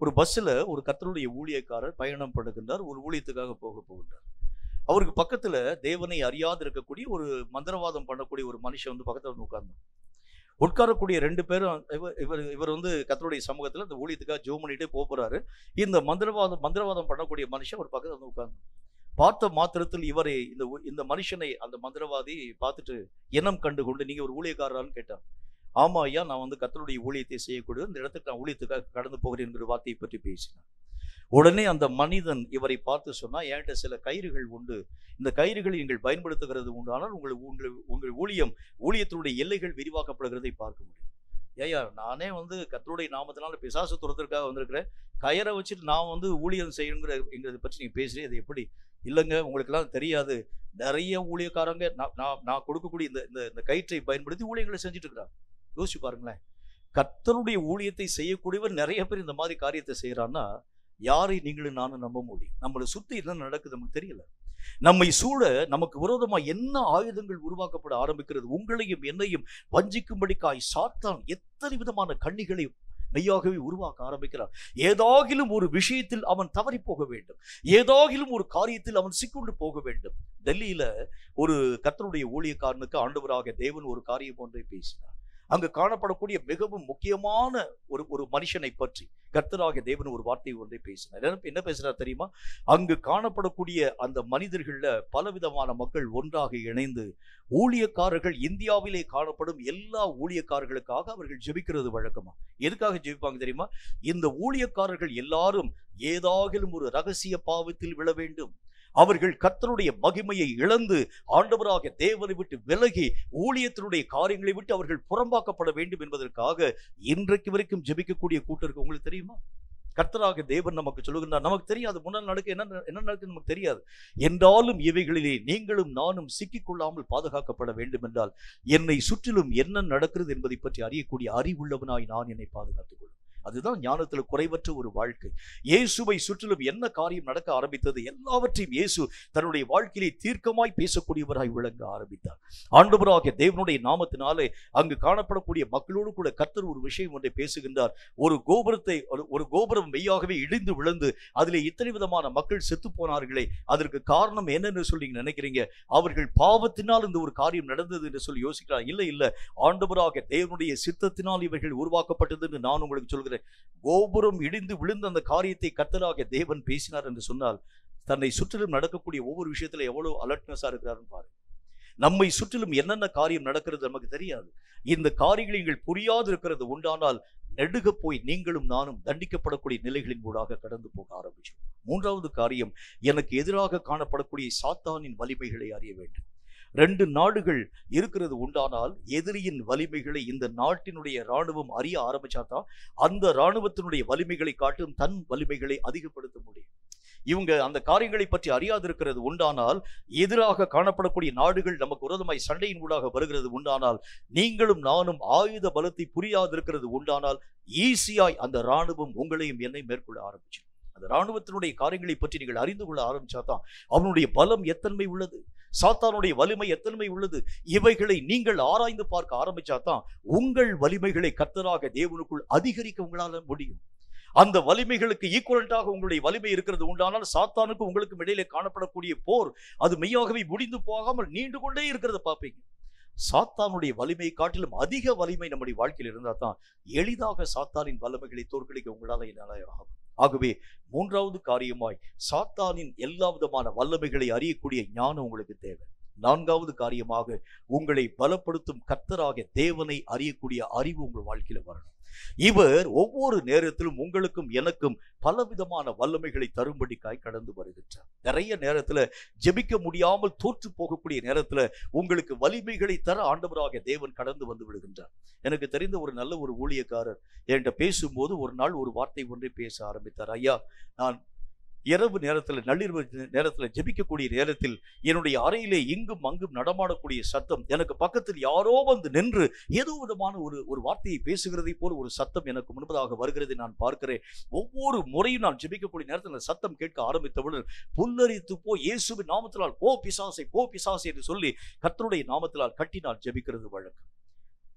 ஒரு பஸ்ஸில் ஒரு கர்த்தருடைய ஊழியக்காரர் பயணம் பண்ணுகின்றார். ஒரு ஊழியத்துக்காக போகின்றார். அவருக்கு பக்கத்துல தேவனை அறியாது இருக்கக்கூடிய ஒரு மந்திரவாதம் பண்ணக்கூடிய ஒரு மனுஷன் வந்து பக்கத்துல வந்து உட்காரக்கூடிய 2 பேரும் இவர் வந்து கர்த்தருடைய சமூகத்துல அந்த ஊழியத்துக்காக ஜெபம் பண்ணிட்டே போறாரு. இந்த மந்திரவாதம் பண்ணக்கூடிய மனுஷன் ஒரு பக்கத்துல வந்து உட்கார்ந்து பார்த்த மாத்திரத்தில் இவரை இந்த மனுஷனை அந்த மந்திரவாதி பார்த்துட்டு எண்ணம் கண்டு கொண்டு, நீங்க ஒரு ஊழியக்காரரான்னு கேட்டார். ஆமா ஐயா, நான் வந்து கர்த்தருடைய ஊழியத்தை செய்யக்கூடிய இந்த இடத்துக்கு நான் ஊழியத்துக்காக கடந்து போகிறேன் என்கிற வார்த்தையை பற்றி பேசினார். உடனே அந்த மனிதன் இவரை பார்த்து சொன்னா, என்கிட்ட சில கயிறுகள் உண்டு, இந்த கயிறுகளை நீங்கள் பயன்படுத்துகிறது உண்டானால் உங்கள் ஊழியத்தினுடைய எல்லைகள் விரிவாக்கப்படுகிறதை பார்க்க முடியும். ஏயா, நானே வந்து கர்த்தருடைய நாமத்தினால பிசாசு துரத்திற்காக வந்திருக்கிறேன், கயிறை வச்சுட்டு நான் வந்து ஊழியம் செய்யணுங்கிறத பற்றி நீங்க பேசுறீங்க, அது எப்படி? இல்லைங்க, உங்களுக்கெல்லாம் தெரியாது, நிறைய ஊழியக்காரங்க நான் கொடுக்கக்கூடிய இந்த கயிற்றை பயன்படுத்தி ஊழியங்களை செஞ்சுட்டு இருக்கிறாங்க. யோசிச்சு பாருங்களேன், கர்த்தருடைய ஊழியத்தை செய்யக்கூடியவர் நிறைய பேர் இந்த மாதிரி காரியத்தை செய்யறான்னா யாரை நீங்களும் நானும் நம்ப முடியும்? நம்மளை சுத்தி என்ன நடக்குது நமக்கு தெரியல. நம்மை சூழ நமக்கு விரோதமா என்ன ஆயுதங்கள் உருவாக்கப்பட ஆரம்பிக்கிறது. உங்களையும் என்னையும் வஞ்சிக்கும்படிக்காய் சாத்தான் எத்தனை விதமான கண்ணிகளை மெய்யாகவே உருவாக்க ஆரம்பிக்கிறான். ஏதாகிலும் ஒரு விஷயத்தில் அவன் தவறி போக வேண்டும், ஏதாகிலும் ஒரு காரியத்தில் அவன் சிக்குண்டு போக வேண்டும். டெல்லியில ஒரு கர்த்தருடைய ஊழியக்காரனுக்கு ஆண்டவராக தேவன் ஒரு காரியம் ஒன்றை பேசினார். அங்கு காணப்படக்கூடிய மிகவும் முக்கியமான ஒரு மனுஷனை பற்றி கர்த்தராகிய தேவன் ஒரு வார்த்தை ஒன்றை பேசினார். என்ன பேசுறார் தெரியுமா? அங்கு காணப்படக்கூடிய அந்த மனிதர்கள்ல பலவிதமான மக்கள் ஒன்றாக இணைந்து ஊழியக்காரர்கள், இந்தியாவிலே காணப்படும் எல்லா ஊழியக்காரர்களுக்காக அவர்கள் ஜெபிக்கிறது வழக்கமா. எதுக்காக ஜெபிப்பாங்க தெரியுமா? இந்த ஊழியக்காரர்கள் எல்லாரும் ஏதாகிலும் ஒரு ரகசிய பாவத்தில் விழ வேண்டும், அவர்கள் கர்த்தருடைய மகிமையை இழந்து ஆண்டவராக தேவனை விட்டு விலகி ஊழியத்தினுடைய காரியங்களை விட்டு அவர்கள் புறம்பாக்கப்பட வேண்டும் என்பதற்காக இன்றைக்கு வரைக்கும் ஜெபிக்கக்கூடிய கூட்டம் இருக்கு. உங்களுக்கு தெரியுமா? கர்த்தராக தேவன் நமக்கு சொல்லுகின்றார், நமக்கு தெரியாது முன்னால் நடக்க என்ன நடக்குது நமக்கு தெரியாது, என்றாலும் இவைகளிலே நீங்களும் நானும் சிக்கிக்கொள்ளாமல் பாதுகாக்கப்பட வேண்டும் என்றால் என்னை சுற்றிலும் என்ன நடக்கிறது என்பதை பற்றி அறியக்கூடிய அறிவுள்ளவனாய் நான் என்னை பாதுகாத்துக் கொள்ளும். அதுதான் ஞானத்துல குறைவற்ற ஒரு வாழ்க்கை. இயேசுவை சுற்றிலும் என்ன காரியம் நடக்க ஆரம்பித்தது, எல்லாவற்றையும் இயேசு தன்னுடைய வாழ்க்கையிலே தீர்க்கமாய் பேசக்கூடியவராய் விளங்க ஆரம்பித்தார். ஆண்டவராகிய தேவனுடைய நாமத்தினாலே அங்கு காணப்படக்கூடிய மக்களோடு கூட கர்த்தர் ஒரு விஷயம் ஒன்றை பேசுகின்றார். ஒரு கோபுரம் மெய்யாகவே இடிந்து விழுந்து அதிலே இத்தனை விதமான மக்கள் செத்து போனார்களே, அதற்கு காரணம் என்னன்னு சொல்லி நினைக்கிறீங்க? அவர்கள் பாவத்தினால் இந்த ஒரு காரியம் நடந்தது என்று சொல்லி யோசிக்கிறார். இல்ல, ஆண்டவராகிய தேவனுடைய சித்தத்தினால் இவர்கள் உருவாக்கப்பட்டது என்று நான் உங்களுக்கு சொல்கிறேன். கோபுரம் இடிந்து விழுந்த அந்த காரியத்தை கர்த்தராகிய தேவன் பேசினார் என்று சொன்னால் தன்னை சுற்றிலும் நடக்கக்கூடிய ஒவ்வொரு விஷயத்துல எவ்வளவு அலர்ட்னஸா இருக்கிறாருன்னு பாருங்க. நம்மை சுற்றிலும் என்னென்ன காரியம் நடக்கிறது நமக்கு தெரியாது. இந்த காரியங்களை நீங்கள் புரியாது இருக்கிறது உண்டானால் நெடுக போய் நீங்களும் நானும் தண்டிக்கப்படக்கூடிய நிலைகளின் ஊடாக கடந்து போக ஆரம்பிச்சோம். 3வது காரியம், எனக்கு எதிராக காணப்படக்கூடிய சாத்தானின் வலிமைகளை அறிய வேண்டும். 2 நாடுகள் இருக்கிறது உண்டானால் எதிரியின் வலிமைகளை இந்த நாட்டினுடைய இராணுவம் அறிய ஆரம்பிச்சாதான் அந்த இராணுவத்தினுடைய வலிமைகளை காட்டும் தன் வலிமைகளை அதிகப்படுத்த முடியும். இவங்க அந்த காரியங்களை பற்றி அறியாது இருக்கிறது உண்டானால், எதிராக காணப்படக்கூடிய நாடுகள் நமக்கு விரோதமாய் சண்டையின் ஊடாக வருகிறது உண்டானால், நீங்களும் நானும் ஆயுத பலத்தை புரியாது இருக்கிறது உண்டானால் ஈஸியாய் அந்த இராணுவம் உங்களையும் என்னை மேற்கொள்ள ஆரம்பிச்சு. அந்த இராணுவத்தினுடைய காரியங்களை பற்றி நீங்கள் அறிந்து கொள்ள ஆரம்பிச்சாதான் அவனுடைய பலம் எத்தன்மை உள்ளது, சாத்தானுடைய வலிமை எத்தன்மை உள்ளது, இவைகளை நீங்கள் ஆராய்ந்து பார்க்க ஆரம்பிச்சாதான் உங்கள் வலிமைகளை கர்த்தராக தேவனுக்குள் அதிகரிக்க உங்களால முடியும். அந்த வலிமைகளுக்கு ஈக்குவலண்டாக உங்களுடைய வலிமை இருக்கிறது உண்டானால் சாத்தானுக்கு உங்களுக்கும் இடையிலே காணப்படக்கூடிய போர் அது மெய்யாகவே முடிந்து போகாமல் நீண்டு கொண்டே இருக்கிறத பார்ப்பீங்க. சாத்தானுடைய வலிமையை காட்டிலும் அதிக வலிமை நம்முடைய வாழ்க்கையில் இருந்தால் தான் எளிதாக சாத்தானின் வலிமைகளை தோற்கடிக்க உங்களால் ஆகும். ஆகவே 3வது காரியமாய் சாத்தானின் எல்லா விதமான வல்லமைகளை அறியக்கூடிய ஞானம் உங்களுக்கு தேவை. நான்காவது காரியமாக, உங்களை பலப்படுத்தும் கர்த்தராகிய தேவனை அறியக்கூடிய அறிவு உங்கள் வாழ்க்கையில வரணும். இவர் ஒவ்வொரு நேரத்திலும் உங்களுக்கும் எனக்கும் பலவிதமான வல்லமைகளை தரும்படிக்காய் கடந்து வருகின்றார். நிறைய நேரத்துல ஜெபிக்க முடியாமல் தோற்று போகக்கூடிய நேரத்துல உங்களுக்கு வலிமைகளை தர ஆண்டவராகிய தேவன் கடந்து வந்து விடுகின்றார். எனக்கு தெரிந்த ஒரு நல்ல ஒரு ஊழியக்காரர் என்கிட்ட பேசும்போது ஒரு நாள் ஒரு வார்த்தை ஒன்றை பேச ஆரம்பித்தார். ஐயா, நான் இரவு நேரத்தில், நள்ளிரவு நேரத்தில், ஜெபிக்கக்கூடிய நேரத்தில் என்னுடைய அறையிலே இங்கும் அங்கும் நடமாடக்கூடிய சத்தம், எனக்கு பக்கத்தில் யாரோ வந்து நின்று ஏதோ விதமான ஒரு வார்த்தையை பேசுகிறதை போல ஒரு சத்தம் எனக்கு முன்பதாக வருகிறதை நான் பார்க்கிறேன். ஒவ்வொரு முறையும் நான் ஜெபிக்கக்கூடிய நேரத்தில் அந்த சத்தம் கேட்க ஆரம்பித்தவுடன் புல்லரித்து போய் இயேசுவின் நாமத்தினால் போ பிசாசை, போ பிசாசை என்று சொல்லி கர்த்தருடைய நாமத்தினால் கட்டி நான் ஜெபிக்கிறது வழக்கம்.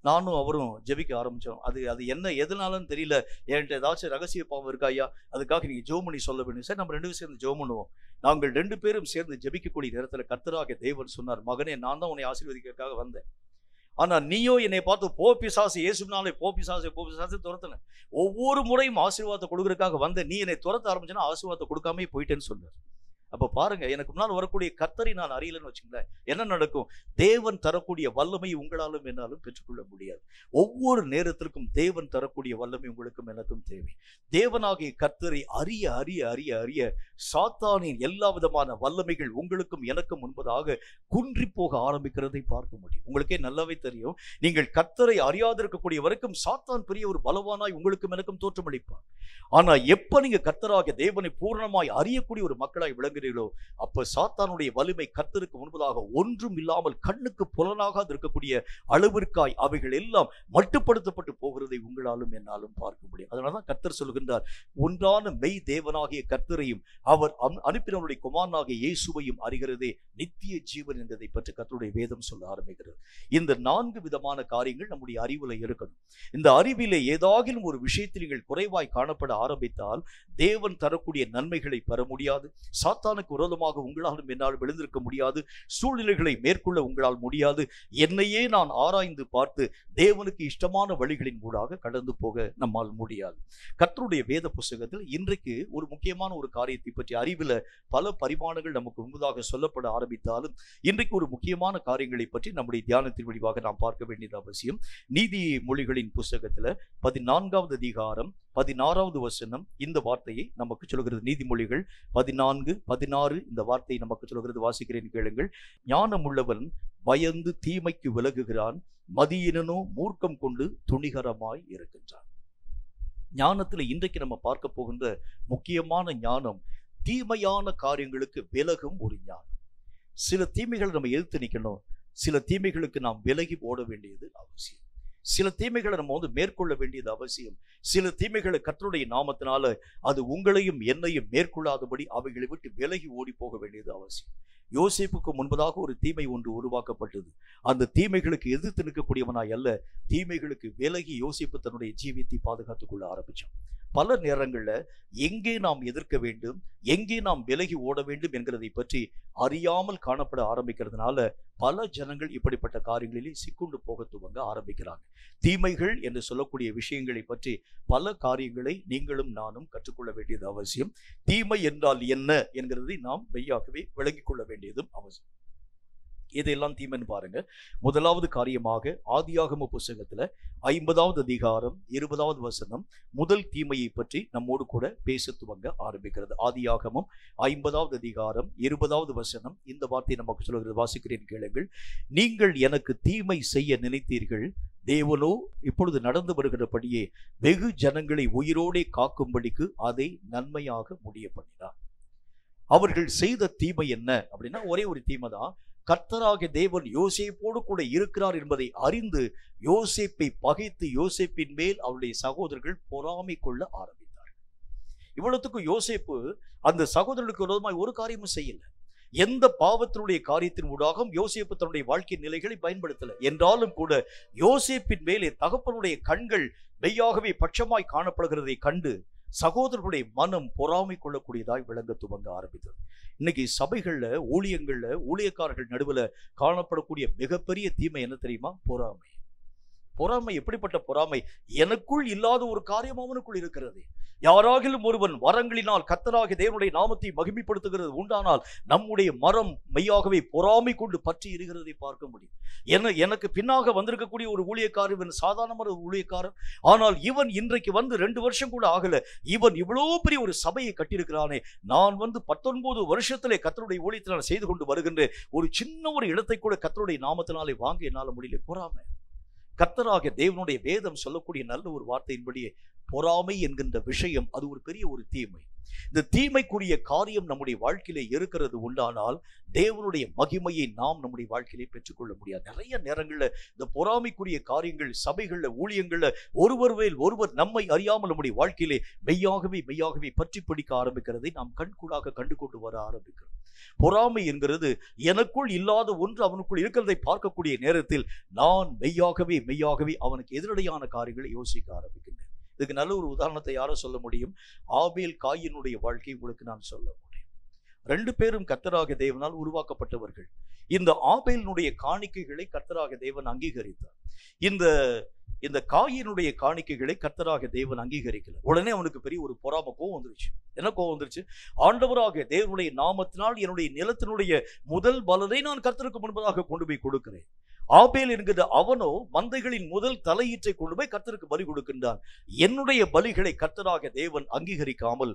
நானும் அவரும் ஜெபிக்க ஆரம்பிச்சோம். அது என்ன எதனாலன்னு தெரியல. என்கிட்ட ஏதாச்சும் ரகசிய பாவம் இருக்கா ஐயா, அதுக்காக நீங்க ஜெபம் பண்ணி சொல்ல வேண்டும். சார், நம்ம 2 பேரும் சேர்ந்து ஜெபம் பண்ணுவோம். நாங்கள் 2 பேரும் சேர்ந்து ஜெபிக்கக்கூடிய நேரத்தில் கர்த்தராகிய தேவன் சொன்னார், மகனே, நான் தான் உன்னை ஆசீர்வதிக்கிறதுக்காக வந்தேன். ஆனா நீயோ என்னை பார்த்து போ பிசாசு, இயேசுவினாலே போ பிசாசு, போ பிசாசு துரத்துன. ஒவ்வொரு முறையும் ஆசீர்வாதத்தை கொடுக்கறதுக்காக வந்த நீ என்னை துரத்த ஆரம்பிச்சனா ஆசீர்வாதத்தை கொடுக்காமே போயிட்டேன்னு சொன்னார். அப்ப பாருங்க, எனக்கு முன்னால் வரக்கூடிய கர்த்தரை நான் அறியலன்னு வச்சுங்களேன், என்ன நடக்கும்? தேவன் தரக்கூடிய வல்லமை உங்களாலும் என்னாலும் பெற்றுக்கொள்ள முடியாது. ஒவ்வொரு நேரத்திற்கும் தேவன் தரக்கூடிய வல்லமை உங்களுக்கும் எனக்கும் தேவை. தேவனாகிய கர்த்தரை அறிய அறிய அறிய அறிய சாத்தானின் எல்லா விதமான வல்லமைகள் உங்களுக்கும் எனக்கும் முன்பதாக குன்றி போக ஆரம்பிக்கிறதை பார்க்க முடியும். உங்களுக்கே நல்லாவே தெரியும், நீங்கள் கர்த்தரை அறியாதிருக்கக்கூடிய வரைக்கும் சாத்தான் பெரிய ஒரு பலவானாய் உங்களுக்கும் எனக்கும் தோற்றமளிப்பார். ஆனா எப்ப நீங்க கர்த்தராகிய தேவனை பூரணமாய் அறியக்கூடிய ஒரு மக்களாய் விளங்குகிறீர்களோ, அப்ப சாத்தானுடைய வலிமை கர்த்தருக்கு முன்பதாக ஒன்றும் இல்லாமல் கண்ணுக்கு புலனாகாது இருக்கக்கூடிய அளவிற்காய் அவைகள் எல்லாம் மட்டுப்படுத்தப்பட்டு போகிறதை உங்களாலும் என்னாலும் பார்க்க முடியும். அதனாலதான் கர்த்தர் சொல்கின்றார், ஒன்றான மெய் தேவனாகிய கர்த்தரையும் அவர் அனுப்பினவருடைய குமாரனாகிய இயேசுவையும் அறிகிறதே நித்திய ஜீவன் என்பதை பற்றி கர்த்தருடைய வேதம் சொல்ல ஆரம்பிக்கிறது. இந்த 4 விதமான காரியங்கள் நம்முடைய அறிவுல இருக்கணும். இந்த அறிவிலே ஏதாகிலும் ஒரு விஷயத்தில் நீங்கள் குறைவாய் காணப்பட ஆரம்பித்தால் தேவன் தரக்கூடிய நன்மைகளை பெற முடியாது. சாத்தானுக்கு விரோதமாக உங்களாலும் என்னாலும் எழுந்திருக்க முடியாது. சூழ்நிலைகளை மேற்கொள்ள உங்களால் முடியாது. என்னையே நான் ஆராய்ந்து பார்த்து தேவனுக்கு இஷ்டமான வழிகளின் ஊடாக கடந்து போக நம்மால் முடியாது. கர்த்தருடைய வேத புத்தகத்தில் இன்றைக்கு ஒரு முக்கியமான ஒரு காரியத்தை பற்றி, அறிவில பல பரிமாணங்கள் நமக்கு முன்பதாக சொல்லப்பட ஆரம்பித்தாலும் இன்றைக்கு ஒரு முக்கியமான காரியங்களை பற்றி நம்முடைய தியானத்தின் வழியாக நாம் பார்க்க வேண்டியது அவசியம். நீதிமொழிகளின் புத்தகத்துல 14வது அதிகாரம் 16வது வசனம் இந்த வார்த்தையை நமக்கு சொல்கிறது. நீதிமொழிகள் 14:16 இந்த வார்த்தையை நமக்கு சொல்கிறது. வாசிக்கிறேன், கேளுங்கள். ஞானமுள்ளவன் பயந்து தீமைக்கு விலகுகிறான், மதியினனோ மூர்க்கம் கொண்டு துணிகரமாய் இருக்கின்றான். ஞானத்துல இன்றைக்கு நம்ம பார்க்க போகின்ற முக்கியமான ஞானம் தீமையான காரியங்களுக்கு விலகும் ஒரு ஞானம். சில தீமைகளை நம்ம எதிர்த்து நிக்கணும். சில தீமைகளுக்கு நாம் விலகி ஓட வேண்டியது அவசியம். சில தீமைகளை நம்ம மேற்கொள்ள வேண்டியது அவசியம். சில தீமைகளை கர்த்தருடைய நாமத்தினால அது உங்களையும் என்னையும் மேற்கொள்ளாதபடி அவைகளை விட்டு விலகி ஓடி போக வேண்டியது அவசியம். யோசேப்புக்கு முன்பதாக ஒரு தீமை ஒன்று உருவாக்கப்பட்டது. அந்த தீமைகளுக்கு எதிர்த்து நிற்கக்கூடியவனாய் அல்ல, தீமைகளுக்கு விலகி யோசேப்பு தன்னுடைய ஜீவியத்தை பாதுகாத்துக் கொள்ள ஆரம்பிச்சான். பல நேரங்கள்ல எங்கே நாம் எதிர்க்க வேண்டும், எங்கே நாம் விலகி ஓட வேண்டும் என்கிறதை பற்றி அறியாமல் காணப்பட ஆரம்பிக்கிறதுனால பல ஜனங்கள் இப்படிப்பட்ட காரியங்களிலே சிக்குண்டு போக துவங்க ஆரம்பிக்கிறாங்க. தீமைகள் என்று சொல்லக்கூடிய விஷயங்களை பற்றி பல காரியங்களை நீங்களும் நானும் கற்றுக்கொள்ள வேண்டியது அவசியம். தீமை என்றால் என்ன என்கிறதை நாம் மெய்யாகவே விளங்கிக் கொள்ள வேண்டியதும் அவசியம். இதெல்லாம் தீமைன்னு பாருங்க. முதலாவது காரியமாக ஆதியாகம புத்தகத்துல 50வது அதிகாரம் 20வது வசனம் முதல் தீமையை பற்றி நம்மோடு கூட பேச துவங்க ஆரம்பிக்கிறது. ஆதியாகமம் 50வது அதிகாரம் 20வது வசனம் இந்த வார்த்தை நமக்கு சொல்கிறது. வாசிக்கிறேன், கேளுங்கள். நீங்கள் எனக்கு தீமை செய்ய நினைத்தீர்கள், தேவனோ இப்பொழுது நடந்து வருகிறபடியே வெகு ஜனங்களை உயிரோடே காக்கும்படிக்கு அதை நன்மையாக முடிய பண்ணினார். அவர்கள் செய்த தீமை என்ன அப்படின்னா, ஒரே ஒரு தீமை தான். கர்த்தராகிய தேவன் யோசேப்போடு கூட இருக்கிறார் என்பதை அறிந்து யோசேப்பை பகைத்து யோசேப்பின் மேல் அவருடைய சகோதரர்கள் பொறாமை கொள்ள ஆரம்பித்தார்கள். இவ்வளவுக்கும் யோசேப்பு அந்த சகோதரர்களுக்கு விரோதமாய் ஒரு காரியமும் செய்யல. எந்த பாவத்தினுடைய காரியத்தின் ஊடாகவும் யோசேப்பு தன்னுடைய வாழ்க்கை நிலைகளை பயன்படுத்தல. என்றாலும் கூட யோசேப்பின் மேலே தகப்பனுடைய கண்கள் மெய்யாகவே பட்சமாய் காணப்படுகிறதை கண்டு சகோதரர்களுடைய மனம் பொறாமை கொள்ளக்கூடியதாய் விளங்க துவங்க ஆரம்பித்தது. இன்னைக்கு சபைகள்ல, ஊழியங்கள்ல, ஊழியக்காரர்கள் நடுவில் காணப்படக்கூடிய மிகப்பெரிய தீமை என்ன தெரியுமா? பொறாமை. பொறாமை எப்படிப்பட்ட பொறாமை? எனக்குள் இல்லாத ஒரு காரியம் அவனுக்குள் இருக்கிறது. யாராகிலும் ஒருவன் வரங்களினால் கர்த்தராகிய தேவனுடைய நாமத்தை மகிமைப்படுத்துகிறது உண்டானால் நம்முடைய மரம் மெய்யாகவே பொறாமை கொண்டு பற்றி இருக்கிறதை பார்க்க முடியும். எனக்கு பின்னாக வந்திருக்கக்கூடிய ஒரு ஊழியக்காரர், இவன் சாதாரணமான ஒரு ஊழியக்காரன். ஆனால் இவன் இன்றைக்கு வந்து 2 வருஷம் கூட ஆகல, இவன் இவ்வளவு பெரிய ஒரு சபையை கட்டியிருக்கிறானே. நான் வந்து 19 வருஷத்திலே கர்த்தருடைய ஊழியத்தினால் செய்து கொண்டு வருகின்ற ஒரு சின்ன ஒரு இடத்தை கூட கர்த்தருடைய நாமத்தினாலே வாங்க என்னால் முடியல. பொறாமை. கர்த்தராகிய தேவனுடைய வேதம் சொல்லக்கூடிய நல்ல ஒரு வார்த்தையின்படியே பொறாமை என்கின்ற விஷயம் அது ஒரு பெரிய ஒரு தீமை. இந்த தீமைக்குரிய காரியம் நம்முடைய வாழ்க்கையிலே இருக்கிறது உண்டானால் தேவனுடைய மகிமையை நாம் நம்முடைய வாழ்க்கையிலே பெற்றுக்கொள்ள முடியாது. நிறைய நேரங்களில் இந்த பொறாமைக்குரிய காரியங்கள் சபைகளில் ஊழியங்களில் ஒருவர் மேல் ஒருவர் நம்மை அறியாமல் நம்முடைய வாழ்க்கையிலே மெய்யாகவே பற்றி பிடிக்க ஆரம்பிக்கிறதை நாம் கண்கூடாக கண்டு கொண்டு வர ஆரம்பிக்கிறோம். பொறாமை என்கிறது எனக்குள் இல்லாத ஒன்று அவனுக்குள் இருக்கிறதை பார்க்கக்கூடிய நேரத்தில் நான் மெய்யாகவே அவனுக்கு எதிரடையான காரியங்களை யோசிக்க ஆரம்பிக்கின்றேன். இதுக்கு நல்ல ஒரு உதாரணத்தை யாரும் சொல்ல முடியும்? ஆபேல் காயினுடைய வாழ்க்கை உங்களுக்கு நான் சொல்ல முடியும். 2 பேரும் கர்த்தராகிய தேவனால் உருவாக்கப்பட்டவர்கள். இந்த ஆபேலினுடைய காணிக்கைகளை கர்த்தராகிய தேவன் அங்கீகரித்தார். இந்த காயினுடைய காணிக்கைகளை கர்த்தராகிய தேவன் அங்கீகரிக்கல. உடனே அவனுக்கு பெரிய ஒரு பொறாமை, கோவம் வந்துருச்சு. என்ன கோவம் வந்துருச்சு? ஆண்டவராகிய தேவனுடைய நாமத்தினால் என்னுடைய நிலத்தினுடைய முதல் பலனை நான் கர்த்தருக்கு முன்பதாக கொண்டு போய் கொடுக்கிறேன். ஆபேல் என்கிற அவனோ மந்தைகளின் முதல் தலையீற்றை கொண்டு போய் கர்த்தருக்கு பலி கொடுக்கின்றான். என்னுடைய பலிகளை கர்த்தராகிய தேவன் அங்கீகரிக்காமல்